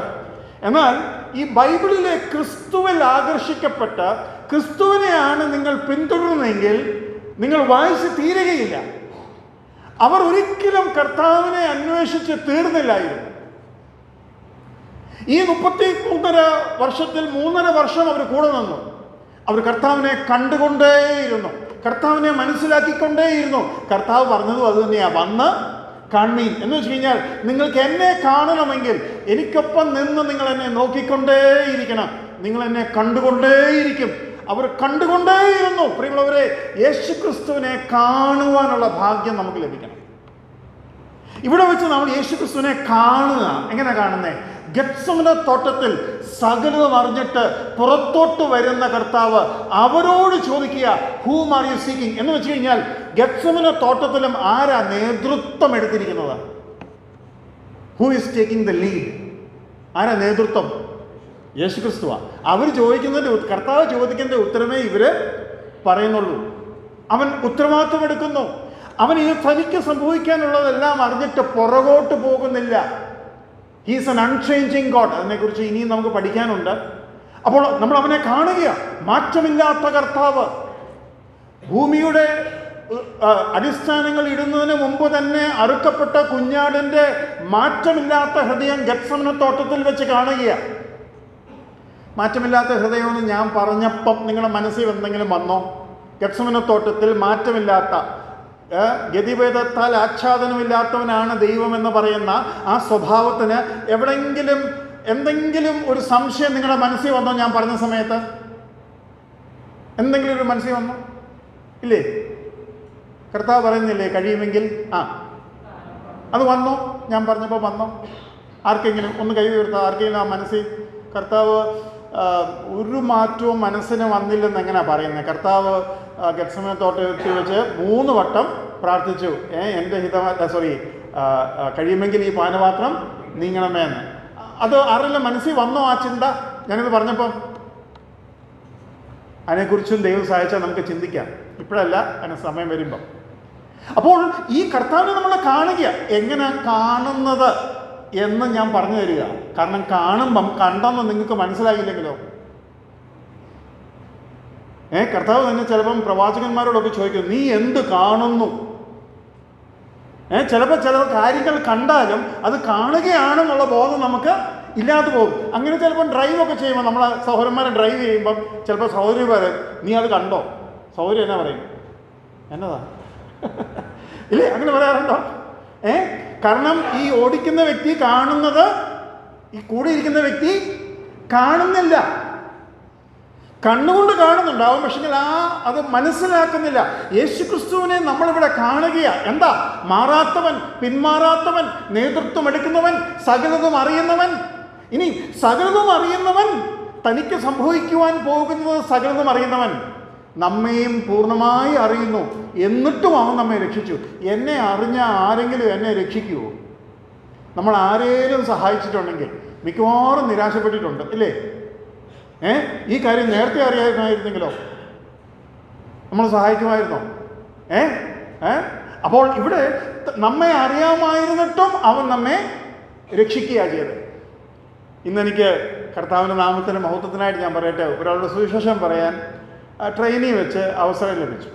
എന്നാൽ ഈ ബൈബിളിലെ ക്രിസ്തുവിൽ ആകർഷിക്കപ്പെട്ട് ക്രിസ്തുവിനെയാണ് നിങ്ങൾ പിന്തുടരുന്നതെങ്കിൽ നിങ്ങൾ വായിച്ച് തീരുകയില്ല. അവർ ഒരിക്കലും കർത്താവിനെ അന്വേഷിച്ച് തീർന്നില്ലായിരുന്നു. ഈ 33.5 വർഷത്തിൽ 3.5 വർഷം അവർ കൂടെ നിന്നു. അവർ കർത്താവിനെ കണ്ടുകൊണ്ടേയിരുന്നു, കർത്താവിനെ മനസ്സിലാക്കിക്കൊണ്ടേയിരുന്നു. കർത്താവ് പറഞ്ഞതും അത് തന്നെയാണ്, വന്ന് കണ്ണീൻ എന്ന് വെച്ച് കഴിഞ്ഞാൽ നിങ്ങൾക്ക് എന്നെ കാണണമെങ്കിൽ എനിക്കൊപ്പം നിന്ന് നിങ്ങൾ എന്നെ നോക്കിക്കൊണ്ടേയിരിക്കണം, നിങ്ങൾ എന്നെ കണ്ടുകൊണ്ടേയിരിക്കും. അവർ കണ്ടുകൊണ്ടേയിരുന്നു. പ്രിയമുള്ളവരെ, യേശുക്രിസ്തുവിനെ കാണുവാനുള്ള ഭാഗ്യം നമുക്ക് ലഭിക്കണം. ഇവിടെ വെച്ച് നമ്മൾ യേശുക്രിസ്തുവിനെ കാണുക. എങ്ങനെ കാണുന്നേ? ഗെത്സമനെ തോട്ടത്തിൽ സകലതും അറിഞ്ഞിട്ട് പുറത്തോട്ട് വരുന്ന കർത്താവ് അവരോട് ചോദിക്കുക, ഹൂം ആർ യു സീക്കിംഗ് എന്ന് വെച്ച് കഴിഞ്ഞാൽ ഗെത്സമനെ തോട്ടത്തിലും ആരാ നേതൃത്വം എടുത്തിരിക്കുന്നത്? Who is taking the lead? ആരാ നേതൃത്വം? യേശുക്രിസ്തുവാണ്. അവർ ചോദിക്കുന്നതിൻ്റെ കർത്താവ് ചോദിക്കുന്നതിൻ്റെ ഉത്തരമേ ഇവർ പറയുന്നുള്ളൂ. അവൻ ഉത്തരവാദിത്വം എടുക്കുന്നു. അവൻ ഈ തനിക്ക് സംഭവിക്കാനുള്ളതെല്ലാം അറിഞ്ഞിട്ട് പുറകോട്ട് പോകുന്നില്ല. He's an unchanging God. അതിനെക്കുറിച്ച് ഇനിയും നമുക്ക് പഠിക്കാനുണ്ട്. അപ്പോൾ നമ്മൾ അവനെ കാണുകയാണ്. മാറ്റമില്ലാത്ത കർത്താവ്. ഭൂമിയുടെ അടിസ്ഥാനങ്ങൾ ഇടുന്നതിന് മുമ്പ് തന്നെ അറുക്കപ്പെട്ട കുഞ്ഞാടിൻ്റെ മാറ്റമില്ലാത്ത ഹൃദയം ഗെത്സമനെ തോട്ടത്തിൽ വെച്ച് കാണുകയാണ്. മാറ്റമില്ലാത്ത ഹൃദയമെന്ന് ഞാൻ പറഞ്ഞപ്പം നിങ്ങളുടെ മനസ്സിൽ എന്തെങ്കിലും വന്നോ? ഗെത്സമനെ തോട്ടത്തിൽ മാറ്റമില്ലാത്ത, ഗതിഭേദത്താൽ ആച്ഛാദനമില്ലാത്തവനാണ് ദൈവമെന്ന് പറയുന്ന ആ സ്വഭാവത്തിന് എവിടെയെങ്കിലും എന്തെങ്കിലും ഒരു സംശയം നിങ്ങളുടെ മനസ്സിൽ വന്നോ? ഞാൻ പറഞ്ഞ സമയത്ത് എന്തെങ്കിലും ഒരു മനസ്സിൽ വന്നോ? ഇല്ലേ? കർത്താവ് പറയുന്നില്ലേ കഴിയുമെങ്കിൽ? അത് വന്നോ? ഞാൻ പറഞ്ഞപ്പോൾ വന്നോ? ആർക്കെങ്കിലും ഒന്ന് കൈ ഉയർത്താം. ആർക്കെങ്കിലും ആ മനസ്സിൽ കർത്താവ് ഒരു മാറ്റവും മനസ്സിന് വന്നില്ലെന്ന് എങ്ങനെയാണ് പറയുന്നത്? കർത്താവ് ഗെത്സമനെ തോട്ടത്തിൽ വെച്ച് 3 വട്ടം പ്രാർത്ഥിച്ചു, എൻ്റെ കഴിയുമെങ്കിൽ ഈ പാനപാത്രം നീങ്ങണമേ എന്ന്. അത് ആരെല്ലാം മനസ്സിൽ വന്നോ ആ ചിന്ത? ഞാനിത് പറഞ്ഞപ്പം അതിനെക്കുറിച്ചും ദൈവം സഹായിച്ചാൽ നമുക്ക് ചിന്തിക്കാം. ഇപ്പോഴല്ല, അതിന് സമയം വരുമ്പം. അപ്പോൾ ഈ കർത്താവിനെ നമ്മൾ കാണുക. എങ്ങനെ കാണുന്നത് എന്ന് ഞാൻ പറഞ്ഞു തരിക. കാരണം കാണുമ്പം കണ്ടെന്ന് നിങ്ങൾക്ക് മനസ്സിലായില്ലെങ്കിലോ? കർത്താവ് തന്നെ ചിലപ്പം പ്രവാചകന്മാരോടൊക്കെ ചോദിക്കും, നീ എന്ത് കാണുന്നു? ചിലപ്പോൾ ചില കാര്യങ്ങൾ കണ്ടാലും അത് കാണുകയാണെന്നുള്ള ബോധം നമുക്ക് ഇല്ലാതെ പോകും. അങ്ങനെ ചിലപ്പം ഡ്രൈവൊക്കെ ചെയ്യുമ്പോൾ നമ്മളെ സഹോദരന്മാരെ ഡ്രൈവ് ചെയ്യുമ്പം ചിലപ്പോൾ സഹോദരി പറയും, നീ അത് കണ്ടോ? സഹോദരി എന്നാ പറയും? എന്നതാ ഇല്ലേ? അങ്ങനെ പറയാറുണ്ടോ? കാരണം ഈ ഓടിക്കുന്ന വ്യക്തി കാണുന്നത് ഈ കൂടെ ഇരിക്കുന്ന വ്യക്തി കാണുന്നില്ല. കണ്ണുകൊണ്ട് കാണുന്നുണ്ടാവും, പക്ഷെ അത് മനസ്സിലാക്കുന്നില്ല. യേശുക്രിസ്തുവിനെ നമ്മളിവിടെ കാണുകയാണ്. എന്താ? മാറാത്തവൻ, പിന്മാറാത്തവൻ, നേതൃത്വം എടുക്കുന്നവൻ, സകലതും അറിയുന്നവൻ. ഇനി സകലതും അറിയുന്നവൻ, തനിക്ക് സംഭവിക്കുവാൻ പോകുന്നത് സകലതും അറിയുന്നവൻ നമ്മെയും പൂർണ്ണമായി അറിയുന്നു. എന്നിട്ടും അവൻ നമ്മെ രക്ഷിച്ചു. എന്നെ അറിഞ്ഞ ആരെങ്കിലും എന്നെ രക്ഷിക്കുമോ? നമ്മൾ ആരെങ്കിലും സഹായിച്ചിട്ടുണ്ടെങ്കിൽ മിക്കവാറും നിരാശപ്പെട്ടിട്ടുണ്ട്, ഇല്ലേ? ഈ കാര്യം നേരത്തെ അറിയാമായിരുന്നെങ്കിലോ നമ്മൾ സഹായിക്കുമായിരുന്നോ? അപ്പോൾ ഇവിടെ നമ്മെ അറിയാമായിരുന്നിട്ടും അവൻ നമ്മെ രക്ഷിക്കുകയാണ് ചെയ്തത്. ഇന്നെനിക്ക് കർത്താവിൻ്റെ നാമത്തിൻ്റെ മഹത്വത്തിനായിട്ട് ഞാൻ പറയട്ടെ, ഒരാളുടെ സുവിശേഷം പറയാൻ ട്രെയിനിൽ വെച്ച് അവസരം ലഭിച്ചു.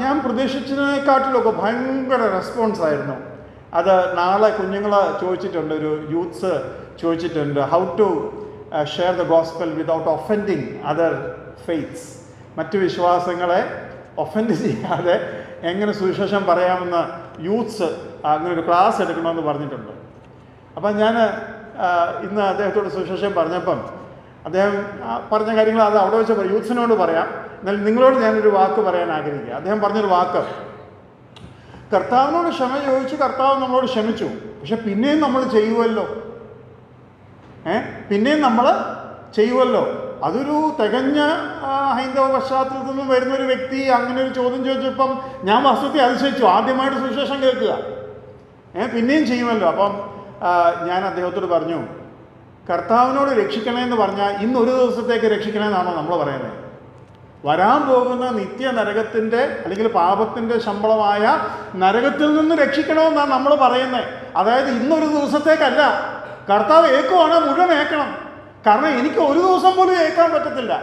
ഞാൻ പ്രതീക്ഷിച്ചതിനെക്കാട്ടിലൊക്കെ ഭയങ്കര റെസ്പോൺസായിരുന്നു. അത് നാളെ കുഞ്ഞുങ്ങൾ ചോദിച്ചിട്ടുണ്ട്, ഒരു യൂത്ത്സ് ചോദിച്ചിട്ടുണ്ട്, how to share the gospel without offending other faiths. മറ്റു വിശ്വാസങ്ങളെ ഒഫൻഡ് ചെയ്യാതെ എങ്ങനെ സുവിശേഷം പറയാമെന്ന് യൂത്ത്സ് അങ്ങനെ ഒരു ക്ലാസ് എടുക്കണമെന്ന് പറഞ്ഞിട്ടുണ്ട്. അപ്പം ഞാൻ ഇന്ന് അദ്ദേഹത്തോട് സുവിശേഷം പറഞ്ഞപ്പം അദ്ദേഹം പറഞ്ഞ കാര്യങ്ങൾ അത് അവിടെ വെച്ച് യൂത്ത്സിനോട് പറയാം. എന്നാൽ നിങ്ങളോട് ഞാനൊരു വാക്ക് പറയാൻ ആഗ്രഹിക്കുക. അദ്ദേഹം പറഞ്ഞൊരു വാക്ക്, കർത്താവിനോട് ക്ഷമ ചോദിച്ചു, കർത്താവ് നമ്മളോട് ക്ഷമിച്ചു, പക്ഷെ പിന്നെയും നമ്മൾ ചെയ്യുമല്ലോ. പിന്നെയും നമ്മൾ ചെയ്യുമല്ലോ. അതൊരു തികഞ്ഞ ഹൈന്ദവ പശ്ചാത്തലത്തിൽ നിന്നും വരുന്നൊരു വ്യക്തി അങ്ങനെ ഒരു ചോദ്യം ചോദിച്ചപ്പം ഞാൻ വസ്തുതയെ അതിശയിച്ചു. ആദ്യമായിട്ട് സുവിശേഷം കേൾക്കുക, പിന്നെയും ചെയ്യുമല്ലോ. അപ്പം ഞാൻ അദ്ദേഹത്തോട് പറഞ്ഞു, കർത്താവിനോട് രക്ഷിക്കണമെന്ന് പറഞ്ഞാൽ ഇന്നൊരു ദിവസത്തേക്ക് രക്ഷിക്കണമെന്നാണോ നമ്മൾ പറയുന്നത്? വരാൻ പോകുന്ന നിത്യ നരകത്തിൻ്റെ അല്ലെങ്കിൽ പാപത്തിൻ്റെ ശമ്പളമായ നരകത്തിൽ നിന്ന് രക്ഷിക്കണമെന്നാണ് നമ്മൾ പറയുന്നത്. അതായത് ഇന്നൊരു ദിവസത്തേക്കല്ല. കർത്താവ് ഏക്കുവാണ്, മുഴുവൻ ഏക്കണം. കാരണം എനിക്ക് ഒരു ദിവസം പോലും ഏക്കാൻ പറ്റത്തില്ല.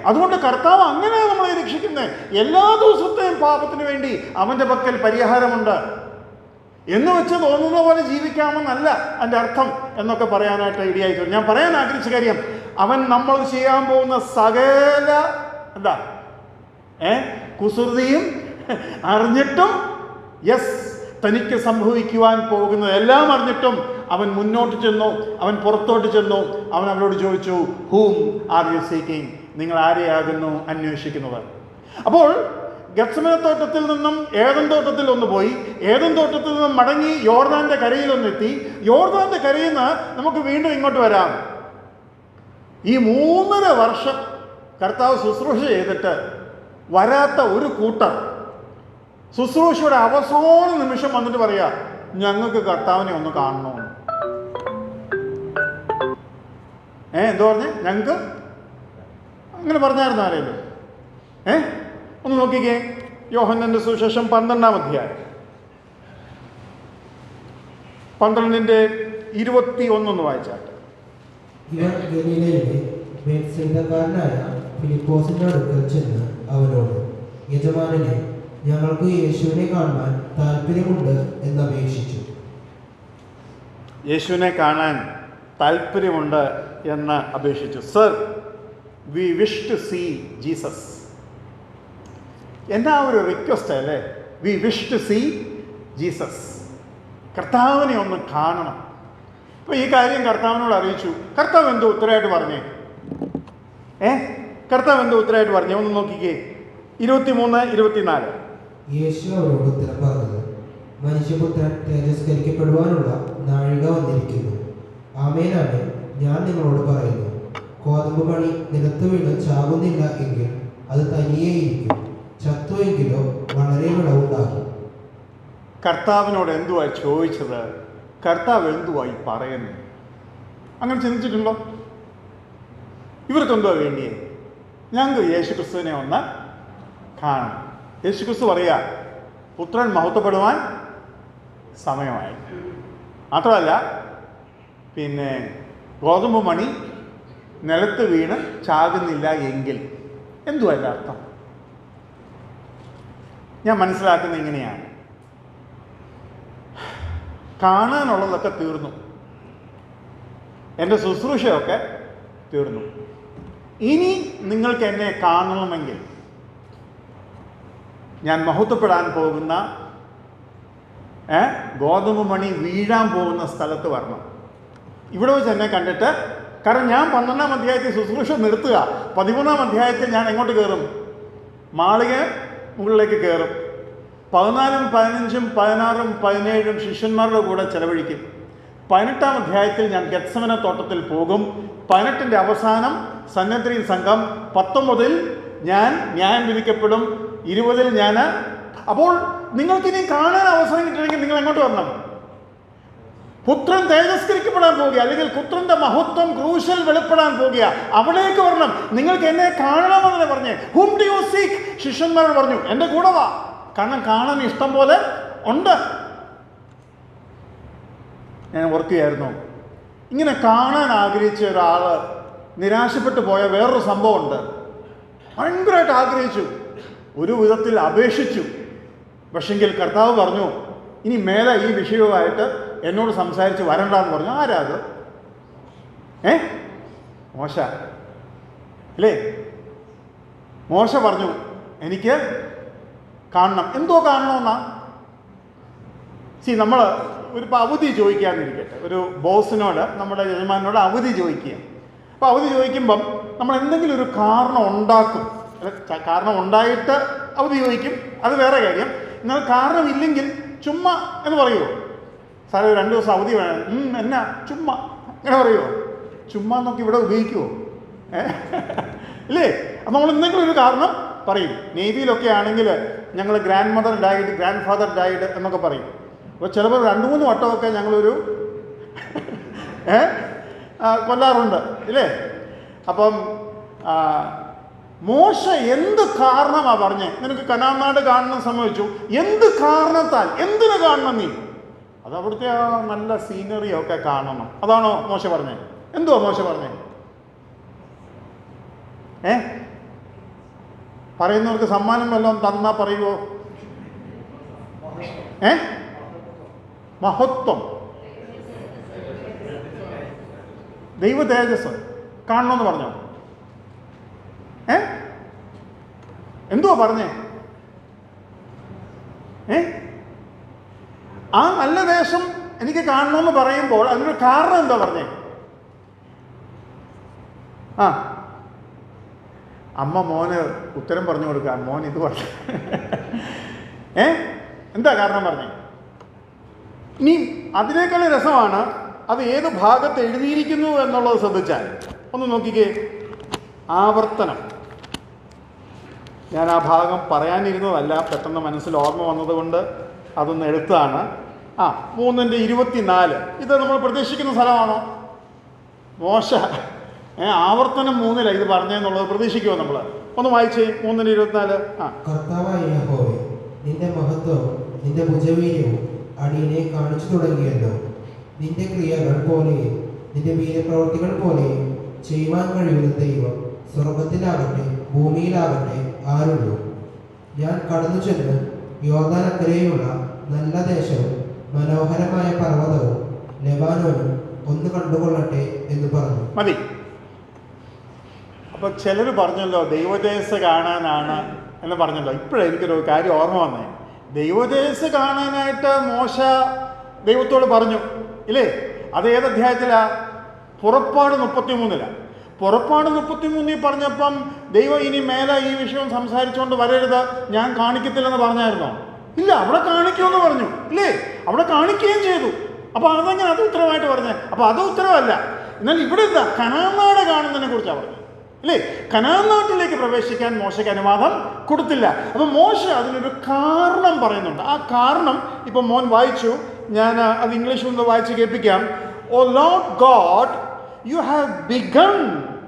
അതുകൊണ്ട് കർത്താവ് അങ്ങനെ നമ്മളെ രക്ഷിക്കുന്നത്. എല്ലാ ദിവസത്തെയും പാപത്തിന് വേണ്ടി അവൻ്റെ പക്കൽ പരിഹാരമുണ്ട് എന്ന് വെച്ച് തോന്നുന്ന പോലെ ജീവിക്കാമെന്നല്ല അതിൻ്റെ അർത്ഥം എന്നൊക്കെ പറയാനായിട്ട് ഇടയായി തീർന്നു. ഞാൻ പറയാൻ ആഗ്രഹിച്ച കാര്യം, അവൻ നമ്മൾ ചെയ്യാൻ പോകുന്ന സകല കുസൃതിയും അറിഞ്ഞിട്ടും, തനിക്ക് സംഭവിക്കുവാൻ പോകുന്നത് എല്ലാം അറിഞ്ഞിട്ടും അവൻ മുന്നോട്ട് ചെന്നു, അവൻ പുറത്തോട്ട് ചെന്നു. അവൻ അവരോട് ചോദിച്ചു, ഹൂം ആർ യു സീക്കിംഗ്? നിങ്ങൾ ആരെയാകുന്നു അന്വേഷിക്കുന്നത്? അപ്പോൾ ഗത്സമന തോട്ടത്തിൽ നിന്നും ഏദൻ തോട്ടത്തിൽ ഒന്ന് പോയി, ഏദൻ തോട്ടത്തിൽ നിന്നും മടങ്ങി യോർദാന്റെ കരയിലൊന്നെത്തി, യോർദാന്റെ കരയിൽ നിന്ന് നമുക്ക് വീണ്ടും ഇങ്ങോട്ട് വരാം. ഈ 3.5 വർഷം കർത്താവ് ശുശ്രൂഷ ചെയ്തിട്ട് വരാത്ത ഒരു കൂട്ടർ ശുശ്രൂഷയുടെ അവസാന നിമിഷം വന്നിട്ട് പറയാ, ഞങ്ങൾക്ക് കർത്താവിനെ ഒന്ന് കാണണമെന്ന്. എന്തോ പറഞ്ഞേ? ഞങ്ങൾക്ക് അങ്ങനെ പറഞ്ഞായിരുന്നു ആരെങ്കിലും? ഒന്ന് നോക്കിക്കേ, യോഹന്നാന്റെ സുവിശേഷം 12-ാം അധ്യായം 12:21 വായിച്ചാട്ടെ. ഇവർ ഗലീലയിലെ ബേത്സയിദക്കാരനായ ഫിലിപ്പോസിന്റെ അടുക്കൽ ചെന്ന് അവനോട്, യജമാനനെ, ഞങ്ങൾക്ക് യേശുവിനെ കാണാൻ താല്പര്യമുണ്ട് എന്നപേക്ഷിച്ചു. യേശുവിനെ കാണാൻ താല്പര്യമുണ്ട് എന്ന് അപേക്ഷിച്ചു. Sir, we wish to see Jesus. എന്നാ ഒരു റിക്വസ്റ്റ് അല്ലേ? We wish to see Jesus. കർത്താവിനെ ഒന്ന് കാണണം. അപ്പോൾ ഈ കാര്യം കർത്താവിനോട് അറിയിച്ചു. കർത്താവ് എന്തോ ഉത്തരമായിട്ട് പറഞ്ഞേ? കർത്താവ് എന്തോ ഉത്തരമായിട്ട് പറഞ്ഞേ? ഒന്ന് നോക്കിക്കേ, 23-24. യേശു അവരോട് ഉത്തരം പറഞ്ഞത്, മനുഷ്യപുത്രൻ തേജസ്കരിക്കപ്പെടുവാനുള്ള നാഴിക വന്നിരിക്കുന്നു. ആമേൻ ആമേൻ, ഞാൻ നിങ്ങളോട് പറയുന്നു, കോതമ്പ് മണി നിലത്ത് വീണ് ചാകുന്നില്ല എങ്കിൽ അത് തനിയേയിരിക്കും, ചത്തുവെങ്കിലോ വളരെ വിളവുണ്ടാകും. കർത്താവിനോട് എന്തുവാ ചോദിച്ചത്? കർത്താവ് എന്തുവായി പറയുന്നു? അങ്ങനെ ചിന്തിച്ചിട്ടുണ്ടോ? ഇവർക്ക് എന്തുവാ വേണ്ടിയേ? ഞങ്ങൾക്ക് യേശു ക്രിസ്തുവിനെ ഒന്ന് കാണണം. യേശു ക്രിസ്തു പറയുക, പുത്രൻ മഹത്വപ്പെടുവാൻ സമയമായി. മാത്രമല്ല, പിന്നെ ഗോതമ്പ് മണി നിലത്ത് വീണ് ചാകുന്നില്ല എങ്കിൽ എന്തുവാ എൻ്റെ അർത്ഥം? ഞാൻ മനസ്സിലാക്കുന്നത് ഇങ്ങനെയാണ്, കാണാനുള്ളതൊക്കെ തീർന്നു, എൻ്റെ ശുശ്രൂഷയൊക്കെ തീർന്നു. ഇനി നിങ്ങൾക്ക് എന്നെ കാണണമെങ്കിൽ ഞാൻ മഹത്വപ്പെടാൻ പോകുന്ന ഗോതമ്പ് മണി വീഴാൻ പോകുന്ന സ്ഥലത്ത് വരണം. ഇവിടെ വെച്ച് എന്നെ കണ്ടിട്ട്, കാരണം ഞാൻ 12-ാം അധ്യായത്തിൽ ശുശ്രൂഷ നിർത്തുക, 13-ാം അധ്യായത്തിൽ ഞാൻ എങ്ങോട്ട് കയറും? മാളിക മുകളിലേക്ക് കയറും. 14, 15, 16, 17 ശിഷ്യന്മാരുടെ കൂടെ ചെലവഴിക്കും. 18-ാം അധ്യായത്തിൽ ഞാൻ ഗത്സമന തോട്ടത്തിൽ പോകും. 18-ന്റെ അവസാനം സന്നദ്രീൻ സംഘം. 19-ൽ ഞാൻ ന്യായം വിധിക്കപ്പെടും. 20-ൽ ഞാൻ. അപ്പോൾ നിങ്ങൾക്കിനി കാണാൻ അവസരം കിട്ടണമെങ്കിൽ നിങ്ങൾ എങ്ങോട്ട് വരണം? പുത്രൻ തേജസ്കരിക്കപ്പെടാൻ പോകുക, അല്ലെങ്കിൽ പുത്രന്റെ മഹത്വം ക്രൂശിൽ വെളിപ്പെടാൻ പോകുക, അവിടേക്ക് വരണം. നിങ്ങൾക്ക് എന്നെ കാണണമെന്നല്ലേ പറഞ്ഞേ? ഹൂം ഡു യു സീക്ക്? ശിഷ്യന്മാരോട് പറഞ്ഞു, എൻ്റെ കൂടെ വാ, കാരണം കാണാൻ ഇഷ്ടം പോലെ ഉണ്ട്. ഞാൻ ഓർക്കുകയായിരുന്നു, ഇങ്ങനെ കാണാൻ ആഗ്രഹിച്ച ഒരാൾ നിരാശപ്പെട്ടു പോയ വേറൊരു സംഭവമുണ്ട്. ഭയങ്കരമായിട്ട് ആഗ്രഹിച്ചു, ഒരു വിധത്തിൽ അപേക്ഷിച്ചു. പക്ഷെങ്കിൽ കർത്താവ് പറഞ്ഞു, ഇനി മേലെ ഈ വിഷയവുമായിട്ട് എന്നോട് സംസാരിച്ച് വരണ്ടെന്ന് പറഞ്ഞു. ആരാ അത്? മോശ അല്ലേ? മോശ പറഞ്ഞു, എനിക്ക് കാണണം. എന്തോ കാണണമെന്നാ? നമ്മൾ ഒരു അവധി ചോദിക്കാന്നിരിക്കട്ടെ, ഒരു ബോസിനോട്, നമ്മുടെ യജമാനോട് അവധി ചോദിക്കുക. അപ്പോൾ അവധി ചോദിക്കുമ്പം നമ്മൾ എന്തെങ്കിലും ഒരു കാരണം ഉണ്ടാക്കും. കാരണം ഉണ്ടായിട്ട് അവധി ചോദിക്കും, അത് വേറെ കാര്യം. എന്നാൽ കാരണമില്ലെങ്കിൽ ചുമ്മാ എന്ന് പറയുമോ? സാറേ 2 ദിവസം അവധി വേണം. എന്നാ ചുമ്മാ അങ്ങനെ പറയുമോ? ചുമ്മാ എന്നൊക്കെ ഇവിടെ ഉപയോഗിക്കുമോ? ഇല്ലേ? അപ്പം നമ്മൾ എന്തെങ്കിലും ഒരു കാരണം പറയും. നേവിയിലൊക്കെ ആണെങ്കിൽ ഞങ്ങൾ grand mother died, grand father died എന്നൊക്കെ പറയും. അപ്പോൾ ചിലപ്പോൾ 2-3 വട്ടമൊക്കെ ഞങ്ങളൊരു കൊല്ലാറുണ്ട്, ഇല്ലേ? അപ്പം മോശ എന്ത് കാരണമാണ് പറഞ്ഞേ? നിനക്ക് കനാൻ നാട് കാണണം സംഭവിച്ചു, എന്ത് കാരണത്താൽ? എന്തിനു കാണണം നീ? അത് അവിടുത്തെ ആ നല്ല സീനറിയൊക്കെ കാണണം, അതാണോ മോശ പറഞ്ഞേ? എന്തുവാ മോശ പറഞ്ഞേ? പറയുന്നവർക്ക് സമ്മാനം വല്ലതും തന്നാ പറയുമോ? മഹത്വം, ദൈവ തേജസ് കാണണമെന്ന് പറഞ്ഞോ? എന്തുവാ പറഞ്ഞേ? ആ നല്ല ദേശം എനിക്ക് കാണണമെന്ന് പറയുമ്പോൾ അതിനൊരു കാരണം എന്താ പറഞ്ഞേ? അമ്മ മോന് ഉത്തരം പറഞ്ഞു കൊടുക്കുക, മോൻ ഇത് പറഞ്ഞു. എന്താ കാരണം പറഞ്ഞേ? ഇനി അതിനേക്കാൾ രസമാണ് അത് ഏത് ഭാഗത്ത് എഴുതിയിരിക്കുന്നു എന്നുള്ളത് ശ്രദ്ധിച്ചാൽ. ഒന്ന് നോക്കിക്കേ, ആവർത്തനം. ഞാൻ ആ ഭാഗം പറയാനിരുന്നതല്ല, പെട്ടെന്ന് മനസ്സിൽ ഓർമ്മ വന്നതുകൊണ്ട് അതൊന്ന് എടുത്തതാണ്. 3:24 ഇത് നമ്മൾ പ്രതീക്ഷിക്കുന്ന സ്ഥലമാണോ? മോശ ആവർത്തനം 3 ഇത് പറഞ്ഞെന്നുള്ളത് പ്രതീക്ഷിക്കുമോ നമ്മൾ? ഒന്ന് വായിച്ചേ, 3:24. കർത്താവായ യഹോവേ, നിന്റെ മഹത്വവും നിന്റെ ഭുജവീര്യവും അടിയനെ കാണിച്ചു തുടങ്ങിയല്ലോ. നിന്റെ ക്രിയകൾ പോലെയും നിന്റെ വീരപ്രവർത്തികൾ പോലെയും ചെയ്യുവാൻ കഴിയുന്ന ദൈവം സ്വർഗത്തിലാകട്ടെ ഭൂമിയിലാകട്ടെ ആരുള്ളൂ? ഞാൻ കടന്നു ചെന്ന് യോർദാനക്കരെയുള്ള നല്ല ദേശവും മനോഹരമായ പർവ്വതവും ലെബാനോനും ഒന്ന് കണ്ടുകൊള്ളട്ടെ എന്ന് പറഞ്ഞു. മതി. അപ്പൊ ചിലർ പറഞ്ഞല്ലോ ദൈവതേജസ് കാണാനാണ് എന്ന് പറഞ്ഞല്ലോ. ഇപ്പോഴെനിക്കൊരു കാര്യം ഓർമ്മ വന്നേ. ദൈവതേജസ് കാണാനായിട്ട് മോശ ദൈവത്തോട് പറഞ്ഞു ഇല്ലേ? അത് ഏത് അധ്യായത്തിലാ? പുറപ്പാട് 33. പുറപ്പാട് 33 പറഞ്ഞപ്പം ദൈവം ഇനി മേലെ ഈ വിഷയം സംസാരിച്ചുകൊണ്ട് വരരുത്, ഞാൻ കാണിക്കത്തില്ലെന്ന് പറഞ്ഞായിരുന്നോ? ഇല്ല, അവിടെ കാണിക്കുമെന്ന് പറഞ്ഞു ഇല്ലേ? അവിടെ കാണിക്കുകയും ചെയ്തു. അപ്പോൾ അതെങ്ങനെ അത് ഉത്തരവായിട്ട് പറഞ്ഞേ? അപ്പോൾ അത് ഉത്തരവല്ല. എന്നാൽ ഇവിടെ എന്താ? കനാൻ നാട് കാണുന്നതിനെ കുറിച്ചാണ് പറഞ്ഞത് ഇല്ലേ? കനാൻ നാട്ടിലേക്ക് പ്രവേശിക്കാൻ മോശയ്ക്ക് അനുവാദം കൊടുത്തില്ല. അപ്പം മോശ അതിനൊരു കാരണം പറയുന്നുണ്ട്. ആ കാരണം ഇപ്പം മോൻ വായിച്ചു, ഞാൻ അത് ഇംഗ്ലീഷിൽ നിന്ന് വായിച്ച് കേൾപ്പിക്കാം. O Lord God, you have begun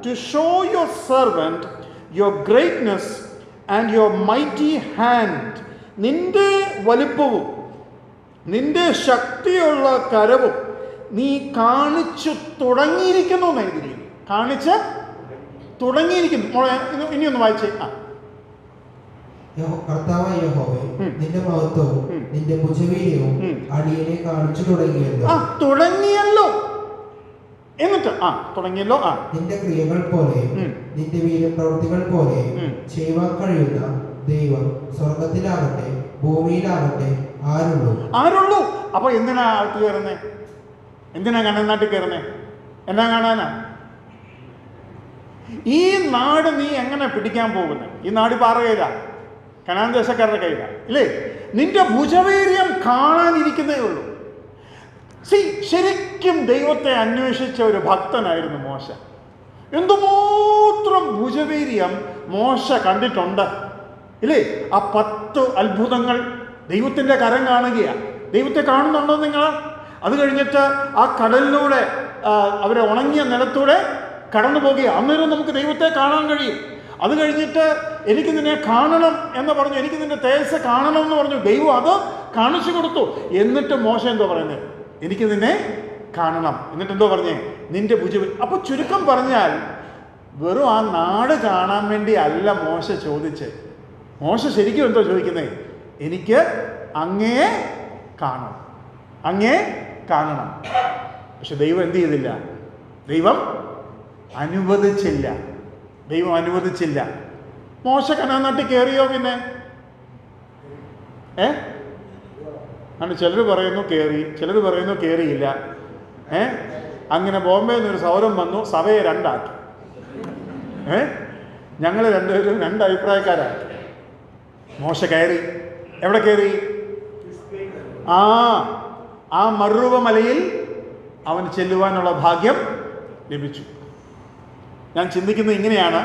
to show your servant your greatness and your mighty hand. നിന്റെ വലിപ്പവും നിന്റെ ശക്തിയുള്ള കരവും നീ കാണിച്ചു തുടങ്ങിയിരിക്കുന്നു എന്ന് എഴുതിയിരിക്കുന്നു. കാണിച്ച് തുടങ്ങിയിരിക്കുന്നു. മോളെ ഇനിയൊന്ന് വായിച്ചേ. കർത്താവായ യഹോവേ, നിന്റെ മഹത്വവും നിന്റെ ഭുജവീര്യവും അടിയനെ കാണിച്ചു തുടങ്ങിയല്ലോ. തുടങ്ങിയല്ലോ. എന്നിട്ട് തുടങ്ങിയല്ലോ. നിന്റെ ക്രിയകൾ പോലെയും നിന്റെ വീരപ്രവൃത്തികൾ പോലെയും ചെയ്യുവാൻ കഴിയുന്ന ദൈവം സ്വർഗത്തിലാകട്ടെ ഭൂമിയിലാകട്ടെ ആരുള്ളൂ? അപ്പൊ എന്തിനാ അകത്ത് കയറുന്നേ? എന്തിനാ കനാൻ നാട്ടിൽ കയറുന്നേ? എന്നാ കാണാനാ? ഈ നാട് നീ എങ്ങനെ പിടിക്കാൻ പോകുന്നത്? ഈ നാട് ഇപ്പം ആരുടെ കയ്യിലാ? കനാൻ ദേശക്കാരുടെ കയ്യിലാ ഇല്ലേ? നിന്റെ ഭുജവീര്യം കാണാനിരിക്കുന്നേ ഉള്ളൂ. ശരിക്കും ദൈവത്തെ അന്വേഷിച്ച ഒരു ഭക്തനായിരുന്നു മോശ. എന്തുമാത്രം ഭുജവീര്യം മോശ കണ്ടിട്ടുണ്ട് ഇല്ലേ? ആ 10 അത്ഭുതങ്ങൾ, ദൈവത്തിൻ്റെ കരം കാണുകയാണ്. ദൈവത്തെ കാണുന്നുണ്ടോ നിങ്ങൾ? അത് കഴിഞ്ഞിട്ട് ആ കടലിലൂടെ അവരെ ഉണങ്ങിയ നിലത്തൂടെ കടന്നു പോകുക. അന്നേരം നമുക്ക് ദൈവത്തെ കാണാൻ കഴിയും. അത് കഴിഞ്ഞിട്ട് എനിക്ക് നിന്നെ കാണണം എന്ന് പറഞ്ഞു, എനിക്ക് നിന്റെ തേജസ് കാണണം എന്ന് പറഞ്ഞു. ദൈവം അത് കാണിച്ചു കൊടുത്തു. എന്നിട്ട് മോശ എന്തോ പറയുന്നത്? എനിക്ക് നിന്നെ കാണണം. എന്നിട്ട് എന്തോ പറഞ്ഞേ? നിന്റെ ഭുജം. അപ്പൊ ചുരുക്കം പറഞ്ഞാൽ വെറും ആ നാട് കാണാൻ വേണ്ടി അല്ല മോശ ചോദിച്ച്. മോശ ശരിക്കും എന്തോ ചോദിക്കുന്നത്? എനിക്ക് അങ്ങേ കാണണം, അങ്ങേ കാണണം. പക്ഷെ ദൈവം എന്ത് ചെയ്തില്ല? ദൈവം അനുവദിച്ചില്ല. മോശ കനാൻ നാട്ടിൽ കയറിയോ? പിന്നെ ചിലർ പറയുന്നു കയറി, ചിലർ പറയുന്നു കയറിയില്ല. അങ്ങനെ ബോംബെയിൽ നിന്നൊരു സൗരം വന്നു, സഭയെ 2 ആക്കി. ഞങ്ങൾ രണ്ടുപേരും 2 അഭിപ്രായക്കാരാക്കി. മോശ കയറി. എവിടെ കയറി? ആ മറുവ മലയിൽ അവന് ചെല്ലുവാനുള്ള ഭാഗ്യം ലഭിച്ചു. ഞാൻ ചിന്തിക്കുന്നത് ഇങ്ങനെയാണ്.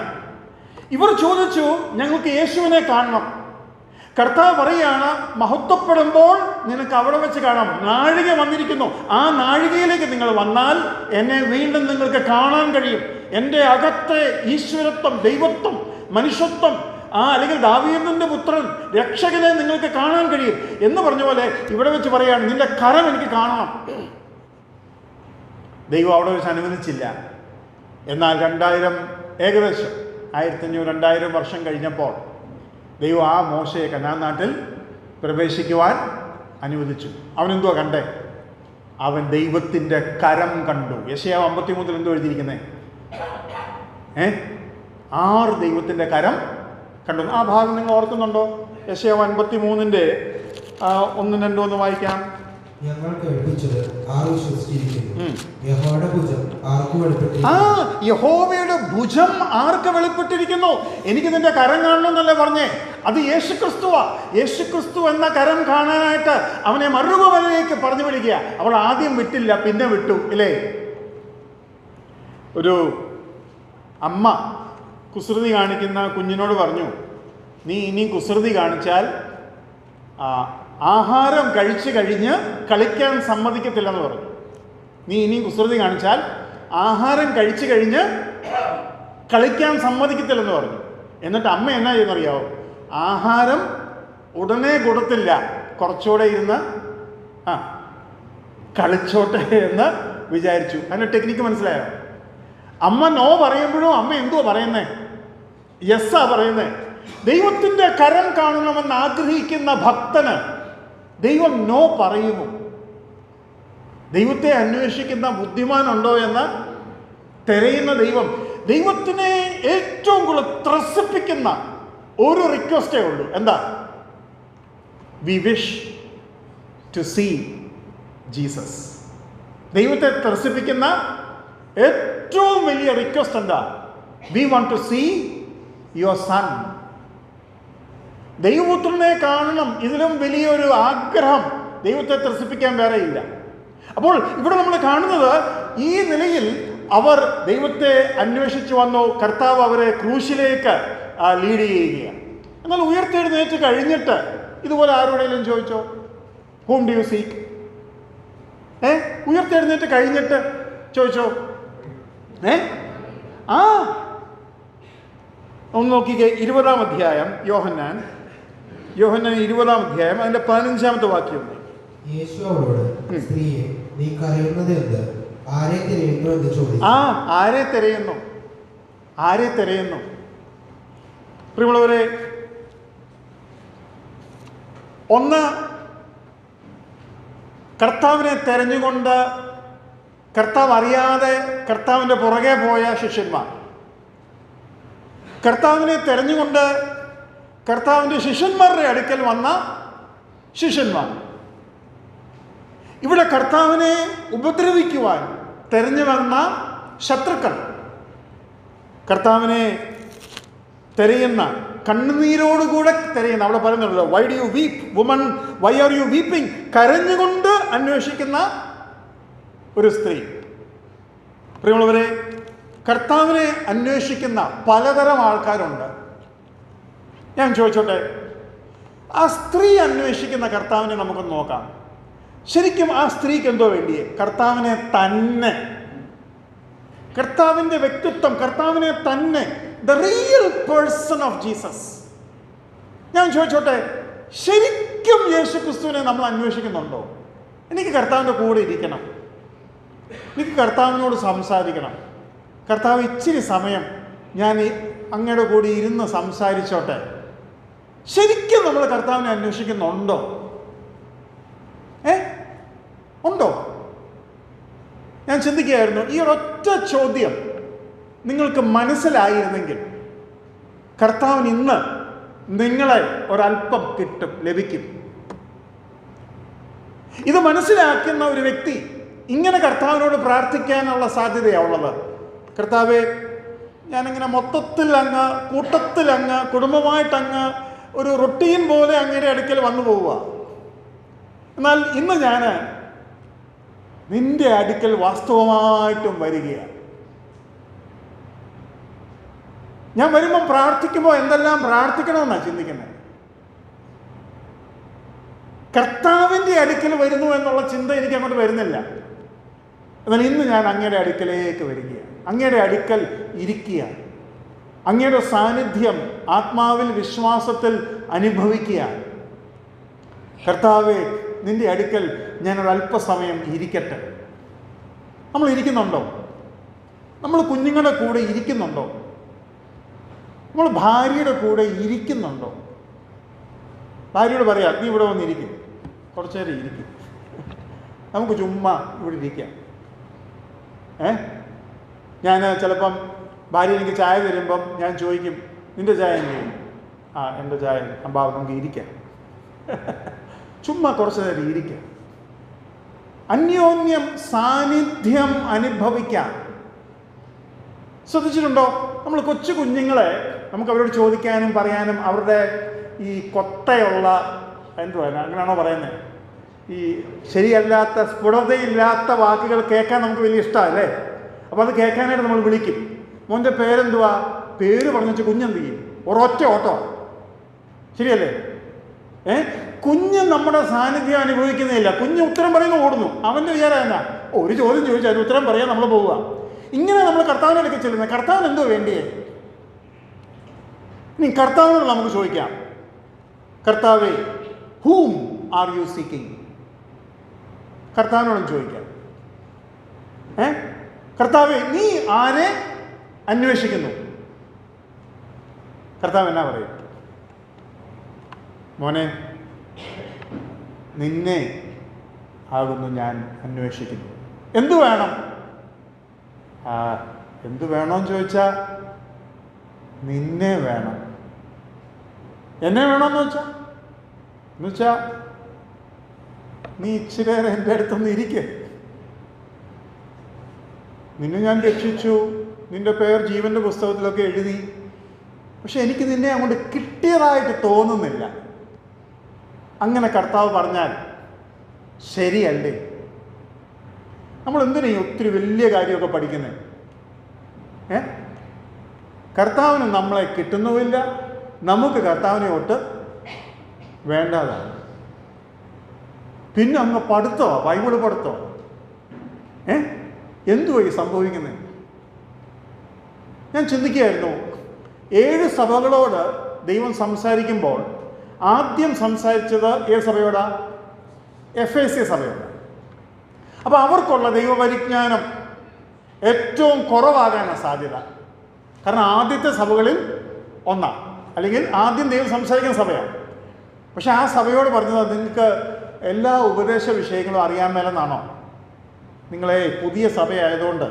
ഇവർ ചോദിച്ചു, ഞങ്ങൾക്ക് യേശുവിനെ കാണണം. കർത്താവ് പറയുകയാണ്, മഹത്വപ്പെടുമ്പോൾ നിനക്ക് അവിടെ വെച്ച് കാണാം. നാഴിക വന്നിരിക്കുന്നു. ആ നാഴികയിലേക്ക് നിങ്ങൾ വന്നാൽ എന്നെ വീണ്ടും നിങ്ങൾക്ക് കാണാൻ കഴിയും. എൻ്റെ അകത്തെ ഈശ്വരത്വം, ദൈവത്വം, മനുഷ്യത്വം, അല്ലെങ്കിൽ ദാവീദിന്റെ പുത്രൻ രക്ഷകനെ നിങ്ങൾക്ക് കാണാൻ കഴിയും എന്ന് പറഞ്ഞ പോലെ ഇവിടെ വെച്ച് പറയുകയാണ്, നിന്റെ കരം എനിക്ക് കാണണം. ദൈവം അവിടെ വെച്ച് അനുവദിച്ചില്ല. എന്നാൽ 2000 ഏകദേശം 1500-2000 വർഷം കഴിഞ്ഞപ്പോൾ ദൈവം ആ മോശയെ കനാൻ നാട്ടിൽ പ്രവേശിക്കുവാൻ അനുവദിച്ചു. അവനെന്തുവാ കണ്ടേ? അവൻ ദൈവത്തിൻ്റെ കരം കണ്ടു. യെശയ്യാവ് 53 എന്തോ എഴുതിയിരിക്കുന്നേ? 6 ദൈവത്തിൻ്റെ കരം കണ്ടു. ആ ഭാഗം നിങ്ങൾ ഓർക്കുന്നുണ്ടോ? യെശയ്യാവ് 53 1-2 ഒന്ന് വായിക്കാം. ഞങ്ങൾ കേൾപ്പിച്ചത് ആർ വിശ്വസിച്ചിരിക്കുന്നു? യഹോവയുടെ ഭുജം ആർക്ക് വെളിപ്പെട്ടിരിക്കുന്നു? യഹോവയുടെ ഭുജം ആർക്ക് വെളിപ്പെട്ടിരിക്കുന്നു? എനിക്ക് നിന്റെ കരം കാണണമെന്നല്ലേ പറഞ്ഞേ? അത് യേശുക്രിസ്തുവാ. യേശുക്രിസ്തു എന്ന കരം കാണാനായിട്ട് അവനെ മറുപടിയിലേക്ക് പറഞ്ഞു വിളിക്കുക. അവൾ ആദ്യം വിട്ടില്ല, പിന്നെ വിട്ടു ഇല്ലേ? ഒരു അമ്മ കുസൃതി കാണിക്കുന്ന കുഞ്ഞിനോട് പറഞ്ഞു, നീ ഇനി കുസൃതി കാണിച്ചാൽ ആഹാരം കഴിച്ചു കഴിഞ്ഞ് കളിക്കാൻ സമ്മതിക്കത്തില്ലെന്ന് പറഞ്ഞു. നീ ഇനിയും കുസൃതി കാണിച്ചാൽ ആഹാരം കഴിച്ചു കഴിഞ്ഞ് കളിക്കാൻ സമ്മതിക്കത്തില്ലെന്ന് പറഞ്ഞു. എന്നിട്ട് അമ്മ എന്നാ ചെയ്യുന്നറിയാവോ? ആഹാരം ഉടനെ കൊടുത്തില്ല, കുറച്ചുകൂടെ ഇരുന്ന് കളിച്ചോട്ടെ എന്ന് വിചാരിച്ചു. അതിൻ്റെ ടെക്നിക്ക് മനസ്സിലായോ? അമ്മ നോ പറയുമ്പോഴും അമ്മ എന്തുവാ പറയുന്നേ? യെസ്സാ പറയുന്നേ. ദൈവത്തിൻ്റെ കരം കാണണമെന്ന് ആഗ്രഹിക്കുന്ന ഭക്തന് ദൈവം നോ പറയുമോ? ദൈവത്തെ അന്വേഷിക്കുന്ന ബുദ്ധിമാനുണ്ടോ എന്ന് തിരയുന്ന ദൈവം ദൈവത്തിനെ ഏറ്റവും കൂടുതൽ ത്രസിപ്പിക്കുന്ന ഒരു റിക്വസ്റ്റേ ഉള്ളൂ. എന്താ? We wish to see Jesus. ദൈവത്തെ ത്രസിപ്പിക്കുന്ന ഏറ്റവും വലിയ റിക്വസ്റ്റ് എന്താ? We want to see your son. ദൈവപുത്രനെ കാണണം. ഇതിലും വലിയൊരു ആഗ്രഹം ദൈവത്തെ ത്രസിപ്പിക്കാൻ വേറെ ഇല്ല. അപ്പോൾ ഇവിടെ നമ്മൾ കാണുന്നത് ഈ നിലയിൽ അവർ ദൈവത്തെ അന്വേഷിച്ചു വന്നു. കർത്താവ് അവരെ ക്രൂശിലേക്ക് ലീഡ് ചെയ്യുകയാണ്. എന്നാൽ ഉയർത്തെഴുന്നേറ്റ് കഴിഞ്ഞിട്ട് ഇതുപോലെ ആരോടെങ്കിലും ചോദിച്ചോ, ഹൂം ഡു യു സീക്ക്? ഉയർത്തെഴുന്നേറ്റ് കഴിഞ്ഞിട്ട് ചോദിച്ചോ? ഒന്ന് നോക്കിക്കേ, 20-ാം അധ്യായം യോഹന്നാൻ 20-ാം അധ്യായം അതിന്റെ 15-ാമത്തെ വാക്യം. യേശു അവളോട്, സ്ത്രീയെ, നീ കരയുന്നത് എന്ത്? ആരെ തിരയുന്നു എന്ന് ചോദിച്ചു. ആരെ തിരയുന്നു? ആരെ തിരയുന്നു? പ്രിയമുള്ളവരെ, ഒന്ന് കർത്താവിനെ തെരഞ്ഞുകൊണ്ട് കർത്താവ് അറിയാതെ കർത്താവിൻ്റെ പുറകെ പോയ ശിഷ്യന്മാർ, കർത്താവിനെ തെരഞ്ഞുകൊണ്ട് കർത്താവിൻ്റെ ശിഷ്യന്മാരുടെ അടുക്കൽ വന്ന ശിഷ്യന്മാർ, ഇവിടെ കർത്താവിനെ ഉപദ്രവിക്കുവാൻ തെരഞ്ഞു വന്ന ശത്രുക്കൾ, കർത്താവിനെ തിരയുന്ന, കണ്ണുനീരോടുകൂടെ തിരയുന്ന, അവിടെ പറയുന്നുണ്ടല്ലോ, why do you weep woman, why are you weeping? കരഞ്ഞുകൊണ്ട് അന്വേഷിക്കുന്ന ഒരു സ്ത്രീ. പ്രിയമുള്ളവരെ, കർത്താവിനെ അന്വേഷിക്കുന്ന പലതരം ആൾക്കാരുണ്ട്. ഞാൻ ചോദിച്ചോട്ടെ, ആ സ്ത്രീ അന്വേഷിക്കുന്ന കർത്താവിനെ നമുക്കൊന്ന് നോക്കാം. ശരിക്കും ആ സ്ത്രീക്ക് എന്തോ വേണ്ടിയേ? കർത്താവിനെ തന്നെ, കർത്താവിൻ്റെ വ്യക്തിത്വം, കർത്താവിനെ തന്നെ, the real person of Jesus. ഞാൻ ചോദിച്ചോട്ടെ, ശരിക്കും യേശു ക്രിസ്തുവിനെ നമ്മൾ അന്വേഷിക്കുന്നുണ്ടോ? എനിക്ക് കർത്താവിൻ്റെ കൂടെ ഇരിക്കണം, എനിക്ക് കർത്താവിനോട് സംസാരിക്കണം, കർത്താവ് ഇച്ചിരി സമയം ഞാൻ അങ്ങയുടെ കൂടി ഇരുന്ന് സംസാരിച്ചോട്ടെ. ശരിക്കും നമ്മൾ കർത്താവിനെ അന്വേഷിക്കുന്നുണ്ടോ? ഉണ്ടോ? ഞാൻ ചിന്തിക്കുകയായിരുന്നു, ഈ ഒരൊറ്റ ചോദ്യം നിങ്ങൾക്ക് മനസ്സിലായിരുന്നെങ്കിൽ കർത്താവിന് ഇന്ന് നിങ്ങളെ ഒരല്പം ലഭിക്കും. ഇത് മനസ്സിലാക്കുന്ന ഒരു വ്യക്തി ഇങ്ങനെ കർത്താവിനോട് പ്രാർത്ഥിക്കാനുള്ള സാധ്യതയാണുള്ളത്. കർത്താവേ, ഞാനിങ്ങനെ മൊത്തത്തിൽ അങ്ങ്, കൂട്ടത്തിൽ അങ്ങ്, കുടുംബമായിട്ടങ്ങ് ഒരു റൊട്ടീൻ പോലെ അങ്ങയുടെ അടുക്കൽ വന്നു പോവുക. എന്നാൽ ഇന്ന് ഞാൻ നിന്റെ അടുക്കൽ വാസ്തവമായിട്ടും വരികയാണ്. ഞാൻ വരുമ്പം പ്രാർത്ഥിക്കുമ്പോൾ എന്തെല്ലാം പ്രാർത്ഥിക്കണമെന്നാണ് ചിന്തിക്കുന്നത്. കർത്താവിൻ്റെ അടുക്കൽ വരുന്നു എന്നുള്ള ചിന്ത എനിക്ക് അങ്ങോട്ട് വരുന്നില്ല. എന്നാൽ ഇന്ന് ഞാൻ അങ്ങയുടെ അടുക്കലേക്ക് വരികയാണ്, അങ്ങയുടെ അടുക്കൽ ഇരിക്കുകയാണ്, അങ്ങയുടെ സാന്നിധ്യം ആത്മാവിൽ വിശ്വാസത്തിൽ അനുഭവിക്കുകയാണ്. കർത്താവേ, നിന്റെ അടുക്കൽ ഞാനൊരല്പസമയം ഇരിക്കട്ടെ. നമ്മൾ ഇരിക്കുന്നുണ്ടോ? നമ്മൾ കുഞ്ഞുങ്ങളുടെ കൂടെ ഇരിക്കുന്നുണ്ടോ? നമ്മൾ ഭാര്യയുടെ കൂടെ ഇരിക്കുന്നുണ്ടോ? ഭാര്യയോട് പറയാം, നീ ഇവിടെ വന്നിരിക്കും, കുറച്ചു നേരം ഇരിക്കും, നമുക്ക് ചുമ്മാ ഇവിടെ ഇരിക്കാം. ഞാൻ ചിലപ്പം ഭാര്യ എനിക്ക് ചായ തരുമ്പം ഞാൻ ചോദിക്കും, നിൻ്റെ ചായ എന്ത് ചെയ്യും? എൻ്റെ ചായ അമ്പാ, നമുക്ക് ഇരിക്കാം, ചുമ്മാ കുറച്ച് നേരം ഇരിക്കാം. അന്യോന്യം സാന്നിധ്യം അനുഭവിക്കാം. ശ്രദ്ധിച്ചിട്ടുണ്ടോ? നമ്മൾ കൊച്ചു കുഞ്ഞുങ്ങളെ നമുക്ക് അവരോട് ചോദിക്കാനും പറയാനും അവരുടെ ഈ കൊത്തയുള്ള എന്തുവാ അങ്ങനെയാണോ പറയുന്നത്, ഈ ശരിയല്ലാത്ത സ്ഫുടതയില്ലാത്ത വാക്കുകൾ കേൾക്കാൻ നമുക്ക് വലിയ ഇഷ്ടമല്ലേ? അപ്പോൾ അത് കേൾക്കാനായിട്ട് നമ്മൾ വിളിക്കും. മോൻ്റെ പേരെന്തുവാ? പേര് പറഞ്ഞു കുഞ്ഞെന്ത് ചെയ്യും? ഒരൊറ്റ ഓട്ടോ. ശരിയല്ലേ? കുഞ്ഞ് നമ്മുടെ സാന്നിധ്യം അനുഭവിക്കുന്നില്ല. കുഞ്ഞ് ഉത്തരം പറയുന്നു ഓടുന്നു. അവൻ്റെ വിചാരം എന്നാ, ഒരു ചോദ്യം ചോദിച്ചാൽ ഉത്തരം പറയാൻ നമ്മൾ പോവുക. ഇങ്ങനെ നമ്മൾ കർത്താവിനൊക്കെ ചെല്ലുന്നത്. കർത്താവിന് എന്തോ വേണ്ടിയേ? ഇനി കർത്താവിനോട് നമുക്ക് ചോദിക്കാം, കർത്താവേ, whom are you seeking? കർത്താവിനോടും ചോദിക്കാം, കർത്താവേ, നീ ആരെ അന്വേഷിക്കുന്നു? കർത്താവ് എന്നാ പറയും? മോനെ, നിന്നെ ആകുന്നു ഞാൻ അന്വേഷിക്കുന്നു. എന്തു വേണം? എന്തു വേണമെന്ന് ചോദിച്ചാൽ നിന്നെ വേണം. എന്നെ വേണമെന്ന് വെച്ചാൽ നീ ഇച്ചിരി നേരം എൻ്റെ അടുത്തൊന്ന് ഇരിക്കുക. നിന്നെ ഞാൻ രക്ഷിച്ചു, നിന്റെ പേർ ജീവൻ്റെ പുസ്തകത്തിലൊക്കെ എഴുതി. പക്ഷെ എനിക്ക് നിന്നെ അങ്ങോട്ട് കിട്ടിയതായിട്ട് തോന്നുന്നില്ല. അങ്ങനെ കർത്താവ് പറഞ്ഞാൽ ശരിയല്ലേ? നമ്മൾ എന്തിനാ ഈ ഒത്തിരി വലിയ കാര്യമൊക്കെ പഠിക്കുന്നത്? കർത്താവിന് നമ്മളെ കിട്ടുന്നുമില്ല, നമുക്ക് കർത്താവിനെ ഒട്ട് വേണ്ടതാണ്. പിന്നെ അങ്ങ് പഠിത്തമോ, ബൈബിള് പഠിത്തമോ? എന്തുവാ ഈ സംഭവിക്കുന്നത്? ഞാൻ ചിന്തിക്കുകയായിരുന്നു, 7 സഭകളോട് ദൈവം സംസാരിക്കുമ്പോൾ ആദ്യം സംസാരിച്ചത് ഏത് സഭയോടാ? എഫേസ്യ സഭയോട്. അപ്പോൾ അവർക്കുള്ള ദൈവപരിജ്ഞാനം ഏറ്റവും കുറവാകാനാണ് സാധ്യത. കാരണം ആദ്യത്തെ സഭകളിൽ ഒന്നാണ്, അല്ലെങ്കിൽ ആദ്യം ദൈവം സംസാരിക്കുന്ന സഭയാണ്. പക്ഷെ ആ സഭയോട് പറഞ്ഞത്, നിങ്ങൾക്ക് എല്ലാ ഉപദേശ വിഷയങ്ങളും അറിയാൻ മേലെന്നാണോ? നിങ്ങളെ പുതിയ സഭയായതുകൊണ്ട്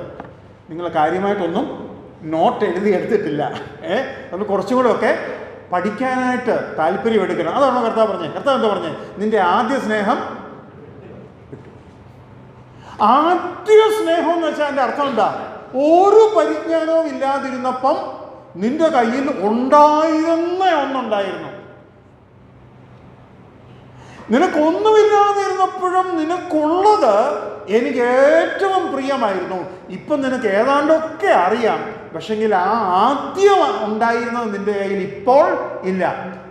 നിങ്ങൾ കാര്യമായിട്ടൊന്നും നോട്ട് എഴുതി എടുത്തിട്ടില്ല. നമ്മൾ കുറച്ചും കൂടെ ഒക്കെ പഠിക്കാനായിട്ട് താല്പര്യം എടുക്കണം. അതാണോ കർത്താവ് പറഞ്ഞത്? കർത്താവ് എന്താ പറഞ്ഞത്? നിന്റെ ആദ്യ സ്നേഹം വിട്ടു. ആദ്യ സ്നേഹം എന്ന് വെച്ചാൽ എൻ്റെ അർത്ഥം എന്താ? ഒരു പരിജ്ഞാനവും ഇല്ലാതിരുന്നപ്പം നിന്റെ കയ്യിൽ ഉണ്ടായിരുന്ന ഒന്നുണ്ടായിരുന്നു. നിനക്കൊന്നുമില്ലാതിരുന്നപ്പോഴും നിനക്കുള്ളത് എനിക്ക് ഏറ്റവും പ്രിയമായിരുന്നു. ഇപ്പം നിനക്ക് ഏതാണ്ടൊക്കെ അറിയാം, പക്ഷെങ്കിൽ ആ ആദ്യം ഉണ്ടായിരുന്നത് നിന്റെ കയ്യിൽ ഇപ്പോൾ ഇല്ല.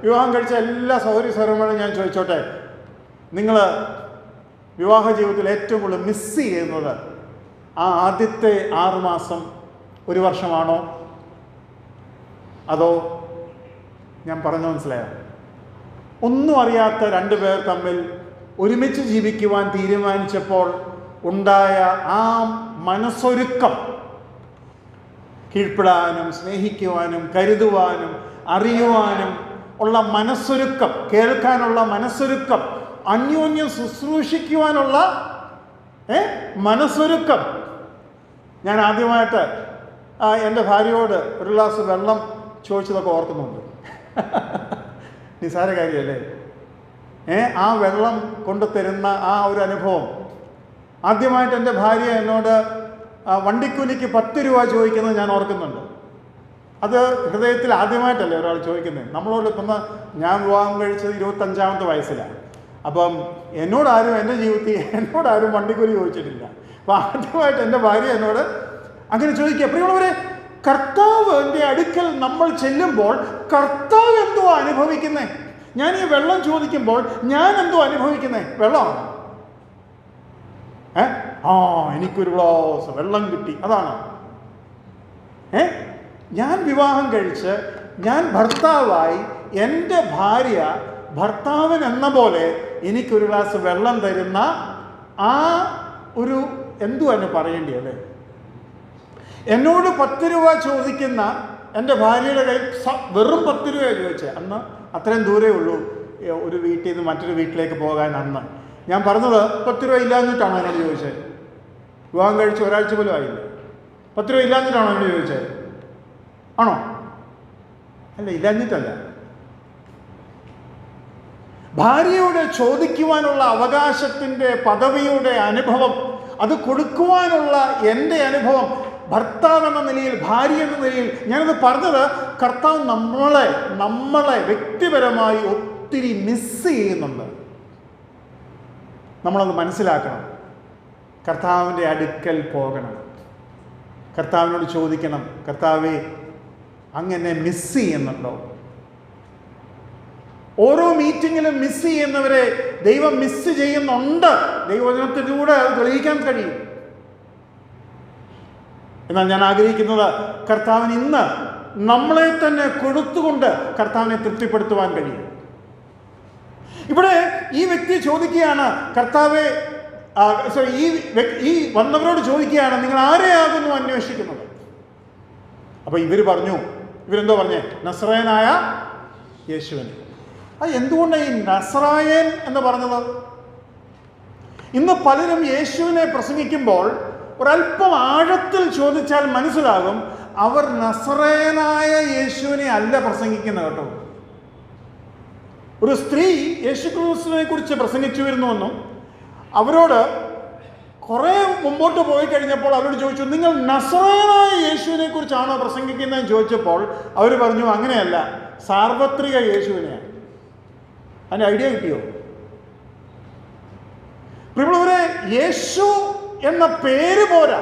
വിവാഹം കഴിച്ച എല്ലാ സഹോദരന്മാരും ഞാൻ ചോദിച്ചോട്ടെ, നിങ്ങൾ വിവാഹ ജീവിതത്തിൽ ഏറ്റവും കൂടുതൽ മിസ് ചെയ്യുന്നത് ആ ആദ്യത്തെ 6 മാസം, 1 വർഷമാണോ? അതോ ഞാൻ പറഞ്ഞു മനസ്സിലായോ? ഒന്നും അറിയാത്ത 2 പേർ തമ്മിൽ ഒരുമിച്ച് ജീവിക്കുവാൻ തീരുമാനിച്ചപ്പോൾ ഉണ്ടായ ആ മനസ്സൊരുക്കം, കീഴ്പ്പെടാനും സ്നേഹിക്കുവാനും കരുതുവാനും അറിയുവാനും ഉള്ള മനസ്സൊരുക്കം, കേൾക്കാനുള്ള മനസ്സൊരുക്കം, അന്യോന്യം ശുശ്രൂഷിക്കുവാനുള്ള മനസ്സൊരുക്കം. ഞാൻ ആദ്യമായിട്ട് എൻ്റെ ഭാര്യയോട് ഒരു ഗ്ലാസ് വെള്ളം ചോദിച്ചതൊക്കെ ഓർക്കുന്നുണ്ട്. നിസാര കാര്യമല്ലേ? ആ വെള്ളം കൊണ്ടുതരുന്ന ആ ഒരു അനുഭവം. ആദ്യമായിട്ട് എൻ്റെ ഭാര്യ എന്നോട് വണ്ടിക്കൂലിക്ക് 10 രൂപ ചോദിക്കുന്നത് ഞാൻ ഓർക്കുന്നുണ്ട്. അത് ഹൃദയത്തിൽ ആദ്യമായിട്ടല്ലേ ഒരാൾ ചോദിക്കുന്നത്. നമ്മളോട് ഇപ്പം ഞാൻ വിവാഹം കഴിച്ചത് 25-ാമത്തെ വയസ്സിലാണ്. അപ്പം എന്നോടാരും എൻ്റെ ജീവിതത്തിൽ എന്നോടാരും വണ്ടിക്കൂലി ചോദിച്ചിട്ടില്ല. അപ്പം ആദ്യമായിട്ട് എൻ്റെ ഭാര്യ എന്നോട് അങ്ങനെ ചോദിക്കുക. പ്രിയമുള്ളവരെ, കർത്താവിൻ്റെ അടുക്കൽ നമ്മൾ ചെല്ലുമ്പോൾ കർത്താവ് എന്തോ അനുഭവിക്കുന്നത്? ഞാൻ ഈ വെള്ളം ചോദിക്കുമ്പോൾ ഞാൻ എന്തോ അനുഭവിക്കുന്നത്? വെള്ളമാണ്. എനിക്കൊരു ഗ്ലാസ് വെള്ളം കിട്ടി, അതാണ്. ഞാൻ വിവാഹം കഴിച്ച് ഞാൻ ഭർത്താവായി, എൻ്റെ ഭാര്യ ഭർത്താവിന് എന്ന പോലെ എനിക്കൊരു ഗ്ലാസ് വെള്ളം തരുന്ന ആ ഒരു എന്തുവാണ് പറയേണ്ടത്? എന്നോട് 10 രൂപ ചോദിക്കുന്ന എൻ്റെ ഭാര്യയുടെ കയ്യിൽ വെറും 10 രൂപയാണ് ചോദിച്ചത്. അന്ന് അത്രയും ദൂരേ ഉള്ളൂ ഒരു വീട്ടിൽ നിന്ന് മറ്റൊരു വീട്ടിലേക്ക് പോകാൻ. അന്ന് ഞാൻ പറഞ്ഞത് 10 രൂപ ഇല്ലാഞ്ഞിട്ടാണോ എന്നോട് ചോദിച്ചത്? വിവാഹം കഴിച്ച് ഒരാഴ്ച പോലും ആയില്ല. 10 രൂപ ഇല്ലാഞ്ഞിട്ടാണോ എന്നോട് ചോദിച്ചത്? ആണോ? അല്ല, ഇല്ലാഞ്ഞിട്ടല്ല. ഭാര്യയോട് ചോദിക്കുവാനുള്ള അവകാശത്തിൻ്റെ പദവിയുടെ അനുഭവം, അത് കൊടുക്കുവാനുള്ള എൻ്റെ അനുഭവം, ഭർത്താവ് എന്ന നിലയിൽ, ഭാര്യ എന്ന നിലയിൽ ഞാനത് പറഞ്ഞത്, കർത്താവ് നമ്മളെ വ്യക്തിപരമായി ഒത്തിരി മിസ് ചെയ്യുന്നുണ്ട്. നമ്മളത് മനസ്സിലാക്കണം. കർത്താവിൻ്റെ അടുക്കൽ പോകണം, കർത്താവിനോട് ചോദിക്കണം, കർത്താവേ അങ്ങനെ മിസ് ചെയ്യുന്നുണ്ടോ? ഓരോ മീറ്റിങ്ങിലും മിസ് ചെയ്യുന്നവരെ ദൈവം മിസ് ചെയ്യുന്നുണ്ട്. ദൈവവചനത്തിലൂടെ അത് തെളിയിക്കാൻ കഴിയും. എന്നാൽ ഞാൻ ആഗ്രഹിക്കുന്നത് കർത്താവിന് ഇന്ന് നമ്മളെ തന്നെ കൊടുത്തുകൊണ്ട് കർത്താവിനെ തൃപ്തിപ്പെടുത്തുവാൻ കഴിയും. ഇവിടെ ഈ വ്യക്തി ചോദിക്കുകയാണ്, കർത്താവെ, ഈ വന്നവരോട് ചോദിക്കുകയാണ്, നിങ്ങൾ ആരെയാകുന്നു അന്വേഷിക്കുന്നത്? അപ്പൊ ഇവരെന്തോ പറഞ്ഞേ? നസ്രായനായ യേശുവിനെ. എന്തുകൊണ്ടാണ് ഈ നസ്രായൻ എന്ന് പറഞ്ഞത്? ഇന്ന് പലരും യേശുവിനെ പ്രസംഗിക്കുമ്പോൾ ഒരല്പം ആഴത്തിൽ ചോദിച്ചാൽ മനസ്സിലാകും, അവർ നസ്രായനായ യേശുവിനെ അല്ല പ്രസംഗിക്കുന്നത് കേട്ടോ. ഒരു സ്ത്രീ യേശുക്രിസ്തുവിനെ കുറിച്ച് പ്രസംഗിച്ചു വരുന്നുവെന്നും അവരോട് കുറേ മുമ്പോട്ട് പോയി കഴിഞ്ഞപ്പോൾ അവരോട് ചോദിച്ചു, നിങ്ങൾ നസ്രായനായ യേശുവിനെ കുറിച്ചാണോ പ്രസംഗിക്കുന്നതെന്ന് ചോദിച്ചപ്പോൾ അവർ പറഞ്ഞു, അങ്ങനെയല്ല, സാർവത്രിക യേശുവിനെയാണ്. അതിൻ്റെ ഐഡിയ കിട്ടിയോ? പ്രിയമുള്ളവരെ, യേശു എന്ന പേര് പോരാ,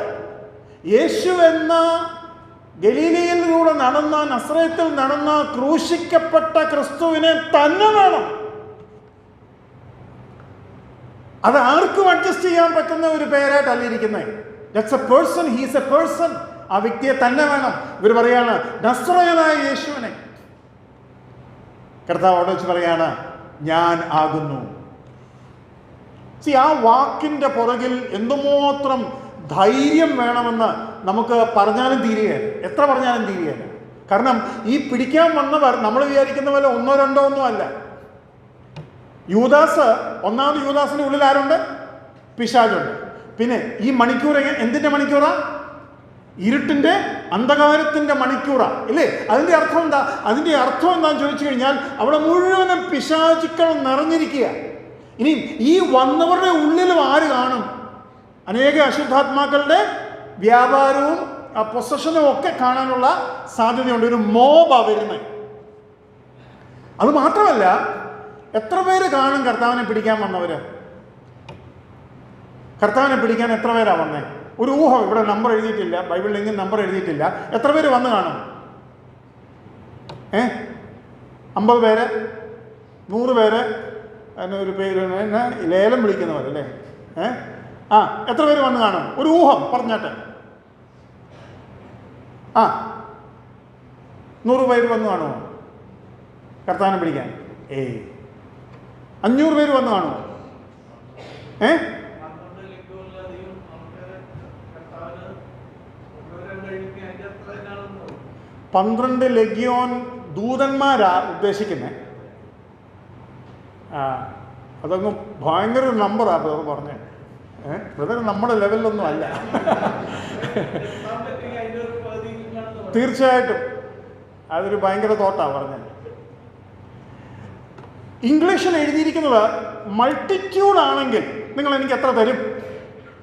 യേശു എന്ന ഗലീലയിലൂടെ നടന്ന, നസ്രയത്തിൽ നടന്ന ക്രൂശിക്കപ്പെട്ട ക്രിസ്തുവിനെ തന്നെ വേണം. അത് ആർക്കും അഡ്ജസ്റ്റ് ചെയ്യാൻ പറ്റുന്ന ഒരു പേരായിട്ടല്ല ഇരിക്കുന്നത്. That's A person, he's A person. ആ വ്യക്തിയെ തന്നെ വേണം. ഇവർ പറയാണ് നസ്രായനായ യേശുവിനെ. കർത്താവ് അവിടെ വെച്ച് പറയാണ്, ഞാൻ ആകുന്നു. ആ വാക്കിൻ്റെ പുറകിൽ എന്തുമാത്രം ധൈര്യം വേണമെന്ന് നമുക്ക് പറഞ്ഞാലും തീരുകയില്ല, എത്ര പറഞ്ഞാലും തീരുകയില്ല. കാരണം ഈ പിടിക്കാൻ വന്നവർ നമ്മൾ വിചാരിക്കുന്ന പോലെ ഒന്നോ രണ്ടോ ഒന്നും അല്ല. ഒന്നാമത് യൂദാസിന്റെ ഉള്ളിൽ ആരുണ്ട്? പിശാചുണ്ട്. പിന്നെ ഈ മണിക്കൂർ എന്തിന്റെ മണിക്കൂറാ? ഇരുട്ടിന്റെ, അന്ധകാരത്തിന്റെ മണിക്കൂറാ, ഇല്ലേ? അതിന്റെ അർത്ഥം എന്താ? അതിന്റെ അർത്ഥം എന്താന്ന് ചോദിച്ചു കഴിഞ്ഞാൽ അവിടെ മുഴുവനും പിശാചുക്കൾ നിറഞ്ഞിരിക്കുക. ഇനി ഈ വന്നവരുടെ ഉള്ളിലും ആര് കാണും? അനേക അശുദ്ധാത്മാക്കളുടെ വ്യാപാരവും പൊസഷനും ഒക്കെ കാണാനുള്ള സാധ്യതയുണ്ട്. ഒരു മോബാ വരുന്നത്. അത് മാത്രമല്ല, എത്ര പേര് കാണും കർത്താവിനെ പിടിക്കാൻ വന്നവര്? കർത്താവിനെ പിടിക്കാൻ എത്ര പേരാ വന്നേ? ഒരു ഊഹം. ഇവിടെ നമ്പർ എഴുതിയിട്ടില്ല, ബൈബിളിൽ എങ്കിലും നമ്പർ എഴുതിയിട്ടില്ല. എത്ര പേര് വന്ന് കാണും? 50 പേര്, 100 പേര്, അതിനൊരു പേര് ലേലം വിളിക്കുന്നവരല്ലേ? എത്ര പേര് വന്ന് കാണും? ഒരു ഊഹം പറഞ്ഞാട്ടെ. 100 പേര് വന്ന് കാണുമോ കർത്താവിനെ പിടിക്കാൻ? 500 പേര് വന്ന് കാണുമോ? 12 ലഗ്യോൻ ദൂതന്മാരാ ഉദ്ദേശിക്കുന്നത്. അതങ്ങ് ഭയങ്കര ഒരു നമ്പറാണ് ബ്രദർ പറഞ്ഞത്. ബ്രദർ നമ്മുടെ ലെവലിലൊന്നും അല്ല. തീർച്ചയായിട്ടും അതൊരു ഭയങ്കര തോട്ടാണ് പറഞ്ഞത്. ഇംഗ്ലീഷിൽ എഴുതിയിരിക്കുന്നത് മൾട്ടിറ്റ്യൂഡ് ആണെങ്കിൽ നിങ്ങൾ എനിക്ക് എത്ര തരും?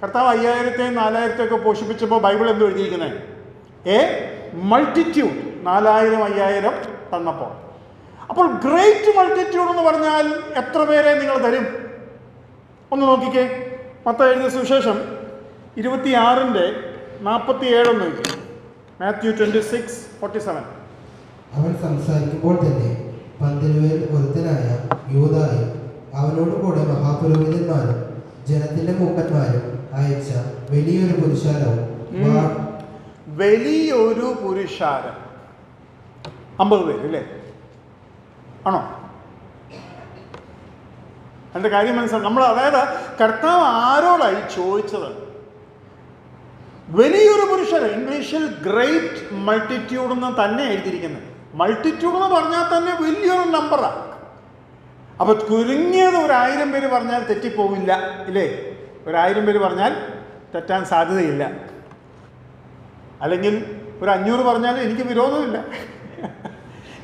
കർത്താവ് 5000-ത്തെയും 4000-ത്തെയും ഒക്കെ പോഷിപ്പിച്ചപ്പോൾ ബൈബിൾ എന്തോ എഴുതിയിരിക്കുന്നത്? മൾട്ടിറ്റ്യൂഡ് 4000, 5000 തന്നപ്പോൾ. അപ്പോൾ ഗ്രേറ്റ് മൾട്ടിറ്റ്യൂഡ് എന്ന് പറഞ്ഞാൽ എത്ര പേരെ നിങ്ങൾ തരും? ഒന്ന് നോക്കിക്കേ. മത്തായി എഴുതിയ സുവിശേഷം 26:47 ഒന്ന് നോക്കി. മാത്യു 26:47. അവൻ സംസാരിക്കുമ്പോൾ തന്നെ പന്തിരുവരിൽ ഒരുത്തനായ യൂദായും അവനോട് കൂടെ മഹാപുരോഹിതന്മാരും ജനത്തിന്റെ മൂപ്പന്മാരും അയച്ച വലിയൊരു പുരുഷാരവും 50 പേര് അല്ലേ? ആണോ? അതിൻ്റെ കാര്യം മനസ്സിലാവും നമ്മൾ. അതായത് കർത്താവ് ആരോടായി ചോദിച്ചത്? വലിയൊരു പുരുഷൻ. ഇംഗ്ലീഷിൽ ഗ്രേറ്റ് മൾട്ടിറ്റ്യൂഡ് എന്ന് തന്നെ എഴുതിയിരിക്കുന്നത്. മൾട്ടിറ്റ്യൂഡ് എന്ന് പറഞ്ഞാൽ തന്നെ വലിയൊരു നമ്പറാണ്. അപ്പൊ ചുരുങ്ങിയത് 1000 പേര് പറഞ്ഞാൽ തെറ്റിപ്പോവില്ല, ഇല്ലേ? 1000 പേര് പറഞ്ഞാൽ തെറ്റാൻ സാധ്യതയില്ല. അല്ലെങ്കിൽ 500 പറഞ്ഞാലും എനിക്ക് വിരോധമില്ല.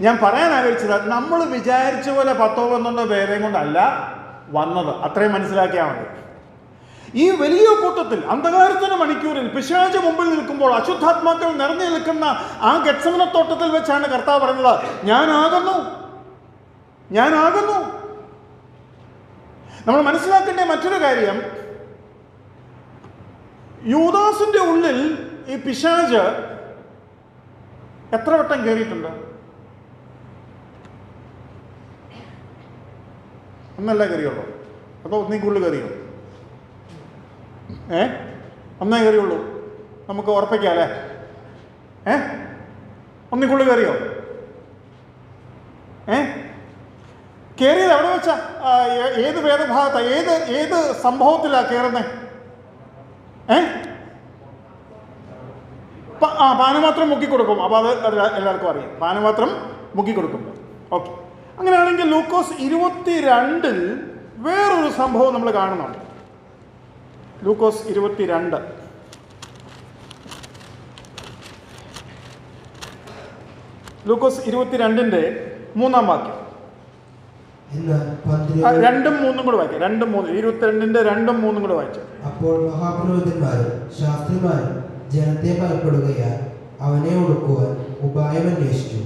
ഞാൻ പറയാൻ ആഗ്രഹിച്ചത് നമ്മൾ വിചാരിച്ച പോലെ 10-11 പേരെയും കൊണ്ടല്ല വന്നത്, അത്രയും മനസ്സിലാക്കിയാൽ മതി. ഈ വലിയ കൂട്ടത്തിൽ അന്ധകാരത്തിന് മണിക്കൂറിൽ പിശാച് മുമ്പിൽ നിൽക്കുമ്പോൾ അശുദ്ധാത്മാക്കൾ നിറഞ്ഞു നിൽക്കുന്ന ആ ഗെത്സമന തോട്ടത്തിൽ വെച്ചാണ് കർത്താവ് പറഞ്ഞത്, ഞാനാകുന്നു. നമ്മൾ മനസ്സിലാക്കേണ്ട മറ്റൊരു കാര്യം, യൂദാസിന്റെ ഉള്ളിൽ ഈ പിശാച് എത്ര വട്ടം കയറിയിട്ടുണ്ട്? ഒന്നല്ല കയറിയുള്ളൂ, അതോ ഒന്നീ കൂടുതൽ കയറിയോ? ഒന്നേ കയറിയുള്ളൂ, നമുക്ക് ഉറപ്പിക്കാം അല്ലേ? ഒന്നീ കൂടുതൽ കയറിയോ? കയറിയത് എവിടെ വെച്ചാ? ഏത് വേദഭാഗത്താ, ഏത് സംഭവത്തിലാ കയറുന്നേ? പാനപാത്രം മുക്കിക്കൊടുക്കും. അപ്പോൾ അത് എല്ലാവർക്കും അറിയാം, പാനപാത്രം മുക്കിക്കൊടുക്കും. ഓക്കെ, അങ്ങനെയാണെങ്കിൽ ലൂക്കോസ് 22 വേറൊരു സംഭവം നമ്മൾ കാണുന്നുണ്ട്. ലൂക്കോസ് 22 3-ാം വാക്യം. 2-3 കൂടെ വായിക്കാം. 22-ന്റെ 2-3 കൂടെ വായിച്ചു. അപ്പോൾ മഹാപുരോഹിതന്മാരും ശാസ്ത്രിമാരും ജനത്തെ ഭയപ്പെടുകയാൽ അവനെ ഒടുക്കുവാൻ ഉപായം അന്വേഷിച്ചു.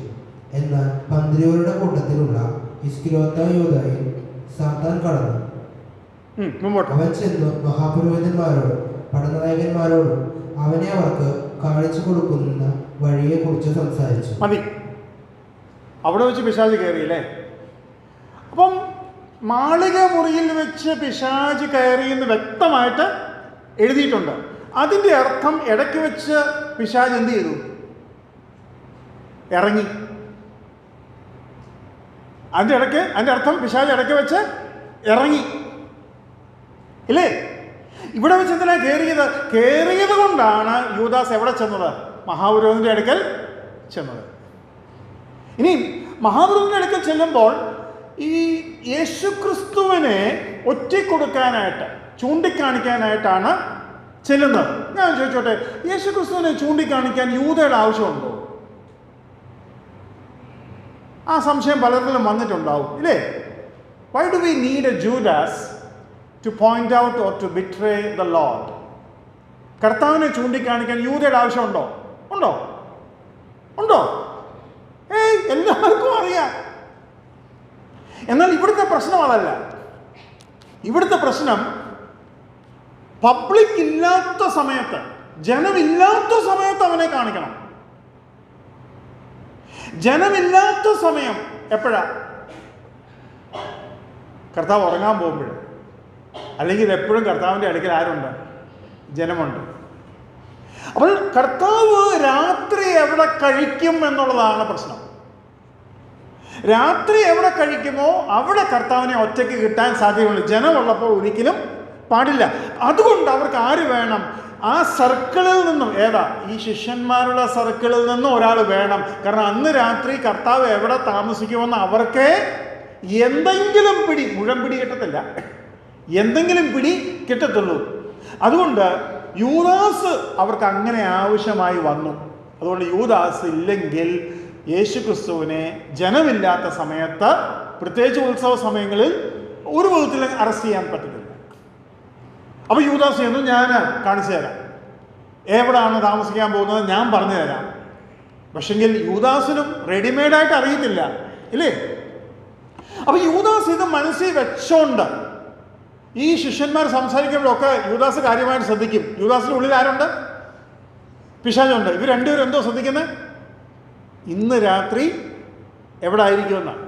എന്നാൽ പന്തിരുവരുടെ കൂട്ടത്തിലുള്ള ഇസ്കരിയോത്തായ യൂദായിൽ സാത്താൻ കടന്നു. അവൻ ചെന്നു മഹാപുരോഹിതന്മാരോടും പടനായകന്മാരോടും അവനെ അവർക്ക് കാണിച്ചു കൊടുക്കുന്ന വഴിയെ കുറിച്ച് സംസാരിച്ചു. മതി, അവിടെ വെച്ച് പിശാച് കയറിയില്ലേ? അപ്പം മാളിക മുറിയിൽ വെച്ച് പിശാച് കയറിയെന്ന് വ്യക്തമായിട്ട് എഴുതിയിട്ടുണ്ട്. അതിൻ്റെ അർത്ഥം ഇടയ്ക്ക് വെച്ച് പിശാച് എന്ത് ചെയ്തു? ഇറങ്ങി. അതിൻ്റെ അർത്ഥം പിശാച് ഇടയ്ക്ക് വെച്ച് ഇറങ്ങി ഇല്ലേ? ഇവിടെ വെച്ച് എന്തിനാ കയറിയത് കൊണ്ടാണ് യൂദാസ് എവിടെ ചെന്നത്? മഹാപുരോഹിതന്റെ അടുക്കൽ ചെന്നത്. ഇനി മഹാപുരോഹിതന്റെ അടുക്കൽ ചെല്ലുമ്പോൾ ഈ യേശുക്രിസ്തുവിനെ ഒറ്റിക്കൊടുക്കാനായിട്ട്, ചൂണ്ടിക്കാണിക്കാനായിട്ടാണ് ചെല്ലുന്നത്. ഞാൻ ചോദിച്ചോട്ടെ, യേശുക്രിസ്തുവിനെ ചൂണ്ടിക്കാണിക്കാൻ യൂദയുടെ ആവശ്യമുണ്ടോ? ആ സംശയം പലരിലും വന്നിട്ടുണ്ടാവും ഇല്ലേ? Why do we need a Judas to point out or to betray the Lord? കർത്താവിനെ ചൂണ്ടിക്കാണിക്കാൻ യൂദയുടെ ആവശ്യമുണ്ടോ? ഉണ്ടോ? എല്ലാവർക്കും അറിയാം. എന്നാൽ ഇവിടുത്തെ പ്രശ്നം അതല്ല. ഇവിടുത്തെ പ്രശ്നം പബ്ലിക് ഇല്ലാത്ത സമയത്ത്, ജനമില്ലാത്ത സമയത്ത് അവനെ കാണിക്കണം. ജനമില്ലാത്ത സമയം എപ്പോഴാ? കർത്താവ് ഉറങ്ങാൻ പോകുമ്പോൾ, അല്ലെങ്കിൽ എപ്പോഴും കർത്താവിൻ്റെ അടുക്കൽ ആരുണ്ട്? ജനമുണ്ട്. അപ്പോൾ കർത്താവ് രാത്രി എവിടെ കഴിക്കും എന്നുള്ളതാണ് പ്രശ്നം. രാത്രി എവിടെ കഴിക്കുമോ അവിടെ കർത്താവിനെ ഒറ്റയ്ക്ക് കിട്ടാൻ സാധ്യതയുള്ളൂ. ജനമുള്ളപ്പോൾ ഒരിക്കലും പാടില്ല. അതുകൊണ്ട് അവർക്ക് ആര് വേണം? ആ സർക്കിളിൽ നിന്നും, ഈ ശിഷ്യന്മാരുടെ സർക്കിളിൽ നിന്നും ഒരാൾ വേണം. കാരണം അന്ന് രാത്രി കർത്താവ് എവിടെ താമസിക്കുമെന്ന് അവർക്ക് എന്തെങ്കിലും പിടി, മുഴുവൻ പിടി കിട്ടത്തില്ല, എന്തെങ്കിലും പിടി കിട്ടത്തുള്ളൂ. അതുകൊണ്ട് യൂദാസ് അവർക്ക് അങ്ങനെ ആവശ്യമായി വന്നു. അതുകൊണ്ട് യൂദാസ് ഇല്ലെങ്കിൽ യേശുക്രിസ്തുവിനെ ജനമില്ലാത്ത സമയത്ത്, പ്രത്യേകിച്ച് ഉത്സവ സമയങ്ങളിൽ, ഒരു വിധത്തിൽ അറസ്റ്റ് ചെയ്യാൻ പറ്റത്തില്ല. അപ്പോൾ യൂദാസ് ചെന്നു, ഞാൻ കാണിച്ചു തരാം, എവിടെയാണ് താമസിക്കാൻ പോകുന്നത് ഞാൻ പറഞ്ഞു തരാം. പക്ഷെങ്കിൽ യൂദാസിനും റെഡിമെയ്ഡായിട്ട് അറിയത്തില്ല ഇല്ലേ? അപ്പോൾ യൂദാസ് ഇത് മനസ്സിൽ വെച്ചോണ്ട് ഈ ശിഷ്യന്മാർ സംസാരിക്കുമ്പോഴൊക്കെ യൂദാസ് കാര്യമായിട്ട് ശ്രദ്ധിക്കും. യൂദാസിന്റെ ഉള്ളിൽ ആരുണ്ട്? പിശാചുണ്ട്. ഇവർ രണ്ടുപേരും എന്തോ ശ്രദ്ധിക്കുന്നത്? ഇന്ന് രാത്രി എവിടെ ആയിരിക്കുമെന്നാണ്.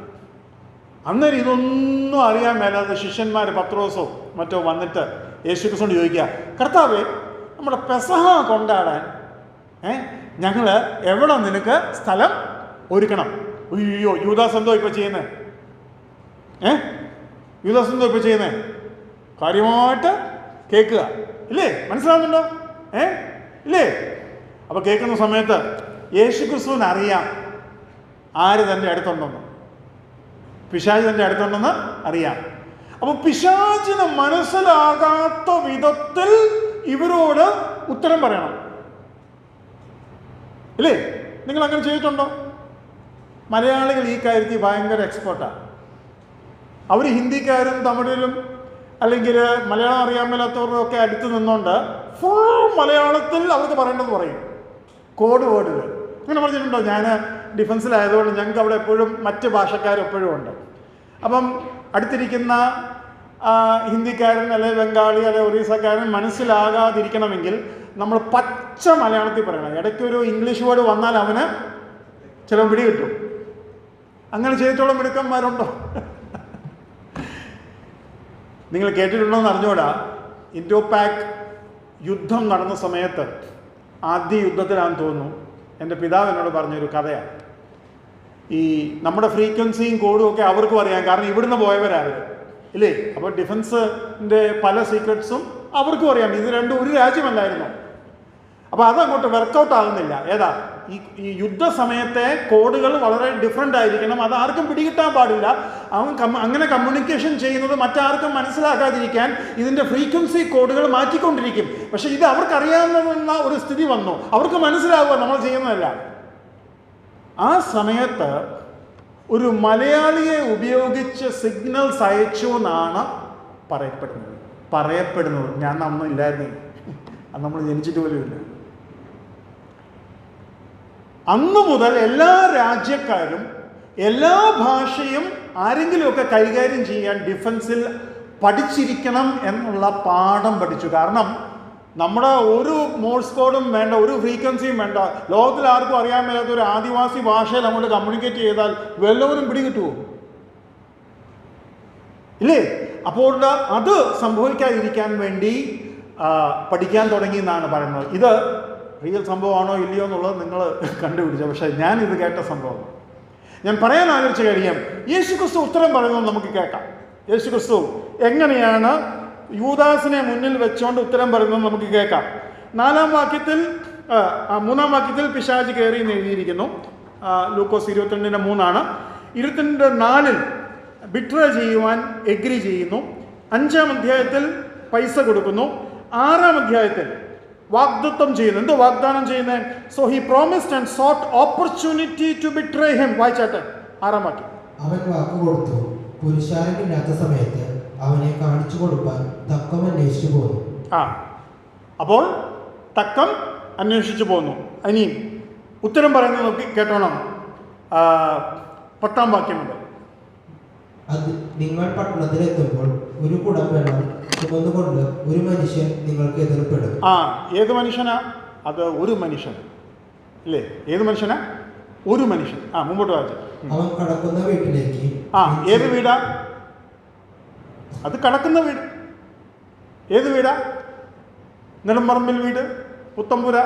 അന്നേരം ഇതൊന്നും അറിയാൻ മേലാതെ ശിഷ്യന്മാർ പത്രോസോ മറ്റോ വന്നിട്ട് യേശുക്രിസ്തുവിനോട് ചോദിക്കുക, കർത്താവേ, നമ്മുടെ പെസഹ കൊണ്ടാടാൻ ഞങ്ങൾ എവിടെ നിനക്ക് സ്ഥലം ഒരുക്കണം? അയ്യോ, യൂദാസ് എന്തോ ഇപ്പൊ ചെയ്യുന്നേ? യൂദാസ് എന്തോ ഇപ്പൊ ചെയ്യുന്നേ? കാര്യമായിട്ട് കേൾക്കുക ഇല്ലേ? മനസ്സിലാവുന്നുണ്ടോ? ഇല്ലേ? അപ്പൊ കേൾക്കുന്ന സമയത്ത് യേശുക്രിസ്തുവിന് അറിയാം ആര് തൻ്റെ അടുത്തുണ്ടെന്ന്, പിശാച് തൻ്റെ അടുത്തുണ്ടെന്ന് അറിയാം. അപ്പൊ പിശാചിന് മനസ്സിലാകാത്ത വിധത്തിൽ ഇവരോട് ഉത്തരം പറയണം ഇല്ലേ? നിങ്ങൾ അങ്ങനെ ചെയ്തിട്ടുണ്ടോ? മലയാളികൾ ഈ കാര്യത്തിൽ ഭയങ്കര എക്സ്പേർട്ടാണ്. അവർ ഹിന്ദിക്കാരും തമിഴിലും അല്ലെങ്കിൽ മലയാളം അറിയാൻ മേലാത്തവരും ഒക്കെ അടുത്ത് നിന്നുകൊണ്ട് ഫുൾ മലയാളത്തിൽ അവർക്ക് പറയേണ്ടത് പറയും, കോഡ് വേർഡിൽ. അങ്ങനെ പറഞ്ഞിട്ടുണ്ടോ? ഞാൻ ഡിഫൻസിലായതുകൊണ്ട് ഞങ്ങൾക്ക് അവിടെ എപ്പോഴും മറ്റ് ഭാഷക്കാരെപ്പോഴും ഉണ്ട്. അപ്പം അടുത്തിരിക്കുന്ന ഹിന്ദിക്കാരൻ അല്ലെങ്കിൽ ബംഗാളി അല്ലെങ്കിൽ ഒറീസക്കാരൻ മനസ്സിലാകാതിരിക്കണമെങ്കിൽ നമ്മൾ പച്ച മലയാളത്തിൽ പറയണം. ഇടയ്ക്കൊരു ഇംഗ്ലീഷ് വേർഡ് വന്നാൽ അവന് ചില പിടി കിട്ടും. അങ്ങനെ ചെയ്തിട്ടുള്ള മിടുക്കന്മാരുണ്ടോ? നിങ്ങൾ കേട്ടിട്ടുണ്ടോ എന്ന് അറിഞ്ഞൂടാ, ഇൻഡോ പാക് യുദ്ധം നടന്ന സമയത്ത്, ആദ്യ യുദ്ധത്തിലാണെന്ന് തോന്നുന്നു, എൻ്റെ പിതാവ് എന്നോട് പറഞ്ഞൊരു കഥയാണ്. ഈ നമ്മുടെ ഫ്രീക്വൻസിയും കോഡും ഒക്കെ അവർക്കും അറിയാം, കാരണം ഇവിടുന്ന് പോയവരാണ് ഇല്ലേ. അപ്പോൾ ഡിഫൻസിൻ്റെ പല സീക്രട്സും അവർക്കും അറിയാം. ഇത് രണ്ടും ഒരു രാജ്യമല്ലായിരുന്നു. അപ്പോൾ അതങ്ങോട്ട് വർക്കൗട്ട് ആകുന്നില്ല. ഏതാ ഈ യുദ്ധസമയത്തെ കോഡുകൾ വളരെ ഡിഫറെൻ്റ് ആയിരിക്കണം. അത് ആർക്കും പിടികിട്ടാൻ പാടില്ല. അങ്ങനെ കമ്മ്യൂണിക്കേഷൻ ചെയ്യുന്നത് മറ്റാർക്കും മനസ്സിലാക്കാതിരിക്കാൻ ഇതിൻ്റെ ഫ്രീക്വൻസി കോഡുകൾ മാറ്റിക്കൊണ്ടിരിക്കും. പക്ഷേ ഇത് അവർക്കറിയാവുന്ന ഒരു സ്ഥിതി വന്നു, അവർക്ക് മനസ്സിലാവുക നമ്മൾ ചെയ്യുന്നതല്ല. ആ സമയത്ത് ഒരു മലയാളിയെ ഉപയോഗിച്ച് സിഗ്നൽസ് അയച്ചു എന്നാണ് പറയപ്പെടുന്നത്. ഞാൻ അന്നും ഇല്ലായിരുന്നേ, അത് നമ്മൾ ജനിച്ചിട്ട് പോലും ഇല്ല. അന്നു മുതൽ എല്ലാ രാജ്യക്കാരും എല്ലാ ഭാഷയും ആരെങ്കിലുമൊക്കെ കൈകാര്യം ചെയ്യാൻ ഡിഫൻസിൽ പഠിച്ചിരിക്കണം എന്നുള്ള പാഠം പഠിച്ചു. കാരണം നമ്മുടെ ഒരു മോഴ്സ് കോഡും വേണ്ട, ഒരു ഫ്രീക്വൻസിയും വേണ്ട. ലോകത്തിൽ ആർക്കും അറിയാൻ മേലാത്ത ഒരു ആദിവാസി ഭാഷയിൽ അങ്ങോട്ട് കമ്മ്യൂണിക്കേറ്റ് ചെയ്താൽ വല്ലവരും പിടികിട്ടുമോ? ഇല്ലേ? അപ്പോൾ അത് സംഭവിക്കാതിരിക്കാൻ വേണ്ടി പഠിക്കാൻ തുടങ്ങി എന്നാണ് പറയുന്നത്. ഇത് റിയൽ സംഭവമാണോ ഇല്ലയോ എന്നുള്ളത് നിങ്ങൾ കണ്ടുപിടിച്ച, പക്ഷേ ഞാനിത് കേട്ട സംഭവം. ഞാൻ പറയാൻ ആലോചിച്ച കാര്യം, യേശുക്രിസ്തു ഉത്തരം പറയുന്നത് നമുക്ക് കേൾക്കാം. യേശുക്രിസ്തു എങ്ങനെയാണ് യൂദാസിനെ മുന്നിൽ വെച്ചുകൊണ്ട് ഉത്തരം പറയുന്നത് നമുക്ക് കേൾക്കാം. 3-ാം വാക്യത്തിൽ പിശാച് കയറി എന്ന് എഴുതിയിരിക്കുന്നു. ലൂക്കോസ് 22:3 22:4 ബിട്രേ ചെയ്യുവാൻ എഗ്രി ചെയ്യുന്നു. 5-ാം അധ്യായത്തിൽ പൈസ കൊടുക്കുന്നു. 6-ാം അധ്യായത്തിൽ വാഗ്ദത്തം ചെയ്യുന്നു. എന്തോ വാഗ്ദാനം ചെയ്യുന്നത്? So he promised and sought opportunity to betray him. വായിച്ചാട്ടെ 6-ാം വാക്യം. അവൻ വാക്ക് കൊടുത്തു, പുരുഷാരമില്ലാത്ത സമയത്ത് അവനെ കാണിച്ചു കൊടുക്കാൻ തക്കം അന്വേഷിച്ചു പോന്നു. അപ്പോൾ തക്കം അന്വേഷിച്ചു പോന്നു. ഇനിയും ഉത്തരം പറയുന്നത് നോക്കി കേട്ടോണം. 10-ാം വാക്യം മുതൽ. അത് നിങ്ങൾ പട്ടണത്തിലെത്തുമ്പോൾ ഒരു കുടം വെള്ളം ചുമന്നുകൊണ്ട് ഒരു മനുഷ്യൻ നിങ്ങൾക്ക് എതിർപ്പെടും. ഏത് മനുഷ്യനാ അത്? ഒരു മനുഷ്യൻ അല്ലേ? ഏത് മനുഷ്യനാ? ഒരു മനുഷ്യൻ. മുമ്പോട്ട് വായിച്ചു. അവൻ കടക്കുന്ന വീട്ടിലേക്ക്. ഏത് വീടാ അത്? കടക്കുന്ന വീട്. ഏത് വീടാ? നെടുമ്പറമ്പിൽ വീട്, പുത്തമ്പുര,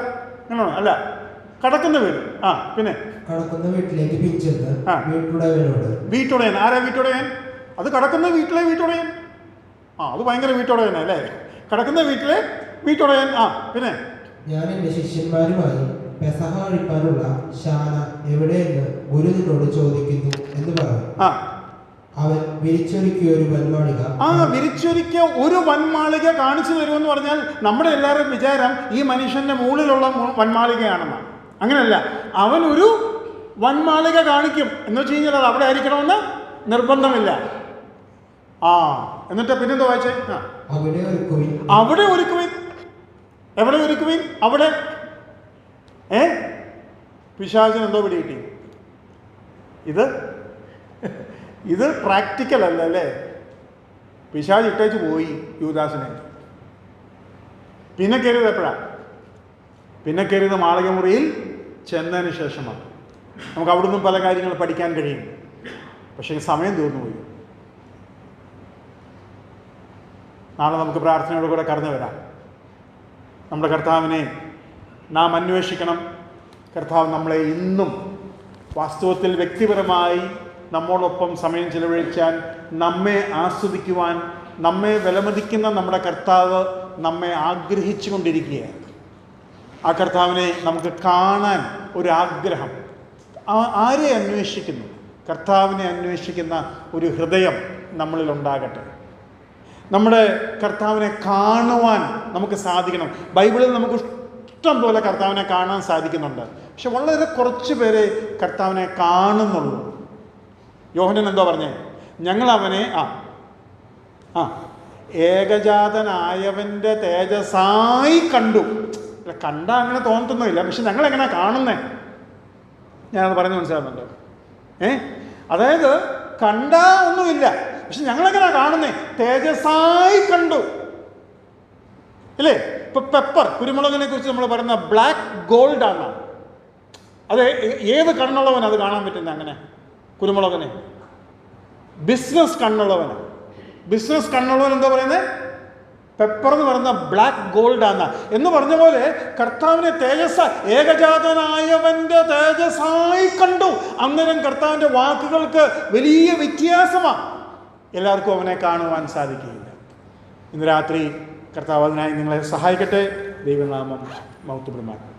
അങ്ങനെയാണോ? അല്ല, കടക്കുന്ന വീട്. പിന്നെ കടക്കുന്ന വീട്ടിലേക്ക് പിഞ്ചെന്ന് വീട്ടുടയവനോട്. വീട്ടുടയൻ. ആരാ വീട്ടുടയൻ? അത് കടക്കുന്ന വീട്ടിലെ വീട്ടുടയൻ. അത് ഭയങ്കര വീട്ടുടയനാ അല്ലേ? കടക്കുന്ന വീട്ടിലെ വീട്ടുടയൻ. പിന്നെ ഞാൻ എൻ്റെ ശിഷ്യന്മാരുമായി പെസഹ കഴിപ്പാനുള്ള ശാല എവിടെയെന്ന് ഗുരുവിനോട് ചോദിക്കുന്നു എന്ന് പറഞ്ഞു. അവൻ വിരിച്ചൊരുക്കിയ ഒരു വൻമാളിക. വിരിച്ചൊരുക്കിയ ഒരു വൻമാളിക കാണിച്ചു തരുമെന്ന് പറഞ്ഞാൽ നമ്മുടെ എല്ലാവരും വിചാരം ഈ മനുഷ്യന്റെ മുകളിലുള്ള വൻമാളികയാണെന്നാണ്. അങ്ങനെയല്ല, അവൻ ഒരു വൻമാളിക കാണിക്കും എന്ന് വെച്ച് കഴിഞ്ഞാൽ അത് അവിടെ ആയിരിക്കണമെന്ന് നിർബന്ധമില്ല. എന്നിട്ട് പിന്നെന്താ വായിച്ചേ? അവിടെ ഒരുക്കുവിൻ. എവിടെ ഒരുക്കുവിൻ? അവിടെ. പിശാചിന് എന്തോ പിടി കിട്ടി? ഇത് പ്രാക്ടിക്കൽ അല്ല അല്ലേ? പിശാച് ഇട്ടേച്ച് പോയി യൂദാസിനെ. പിന്നെ കയറിയത് എപ്പോഴാണ്? പിന്നെ കയറിയത് മാളികമുറിയിൽ ചെന്നതിന് ശേഷമാണ്. നമുക്ക് അവിടെ നിന്നും പല കാര്യങ്ങൾ പഠിക്കാൻ കഴിയും. പക്ഷേ സമയം തീർന്നുപോയി. നാളെ നമുക്ക് പ്രാർത്ഥനയോട് കൂടെ കടന്നു വരാം. നമ്മുടെ കർത്താവിനെ നാം അന്വേഷിക്കണം. കർത്താവ് നമ്മളെ ഇന്നും വാസ്തവത്തിൽ വ്യക്തിപരമായി നമ്മോടൊപ്പം സമയം ചിലവഴിക്കാൻ, നമ്മെ ആസ്വദിക്കുവാൻ, നമ്മെ വിലമതിക്കുന്ന നമ്മുടെ കർത്താവ് നമ്മെ ആഗ്രഹിച്ചു കൊണ്ടിരിക്കുകയാണ്. ആ കർത്താവിനെ നമുക്ക് കാണാൻ ഒരാഗ്രഹം. ആരെ അന്വേഷിക്കുന്നു? കർത്താവിനെ അന്വേഷിക്കുന്ന ഒരു ഹൃദയം നമ്മളിൽ ഉണ്ടാകട്ടെ. നമ്മുടെ കർത്താവിനെ കാണുവാൻ നമുക്ക് സാധിക്കണം. ബൈബിളിൽ നമുക്ക് ഇഷ്ടം പോലെ കർത്താവിനെ കാണാൻ സാധിക്കുന്നുണ്ട്. പക്ഷെ വളരെ കുറച്ച് പേരെ കർത്താവിനെ കാണുന്നുള്ളൂ. യോഹന്നാൻ എന്തോ പറഞ്ഞേ? ഞങ്ങൾ അവനെ ഏകജാതനായവൻ്റെ തേജസ്സായി കണ്ടു. അല്ല, കണ്ടാൽ അങ്ങനെ തോന്നത്തൊന്നുമില്ല, പക്ഷെ ഞങ്ങളെങ്ങനെ കാണുന്നേ? ഞാനത് പറയുന്നത് മനസ്സിലാകുന്നുണ്ടോ? അതായത് കണ്ടാ ഒന്നുമില്ല, പക്ഷെ ഞങ്ങളെങ്ങനെ കാണുന്നേ? തേജസ്സായി കണ്ടു. അല്ലേ? ഇപ്പൊ പെപ്പർ, കുരുമുളകിനെ കുറിച്ച് നമ്മൾ പറയുന്ന ബ്ലാക്ക് ഗോൾഡ് ആണ്. അത് ഏത് കണ്ണുള്ളവൻ അത് കാണാൻ പറ്റുന്നത്? അങ്ങനെ കുരുമുളകിനെ ബിസിനസ് കണ്ണുള്ളവന്. ബിസിനസ് കണ്ണുള്ളവൻ എന്താ പറയുന്നത്? പെപ്പർ എന്ന് പറയുന്ന ബ്ലാക്ക് ഗോൾഡ് ആണ് എന്ന് പറഞ്ഞ പോലെ കർത്താവിനെ ഏകജാതനായവന്റെ തേജസ്സായി കണ്ടു. അന്നേരം കർത്താവിൻ്റെ വാക്കുകൾക്ക് വലിയ വ്യത്യാസമാണ്. എല്ലാവർക്കും അവനെ കാണുവാൻ സാധിക്കുകയില്ല. ഇന്ന് രാത്രി കർത്താവ് അതിനായി നിങ്ങളെ സഹായിക്കട്ടെ. ദൈവനാമം മഹത്വപ്പെടുമാറാകട്ടെ.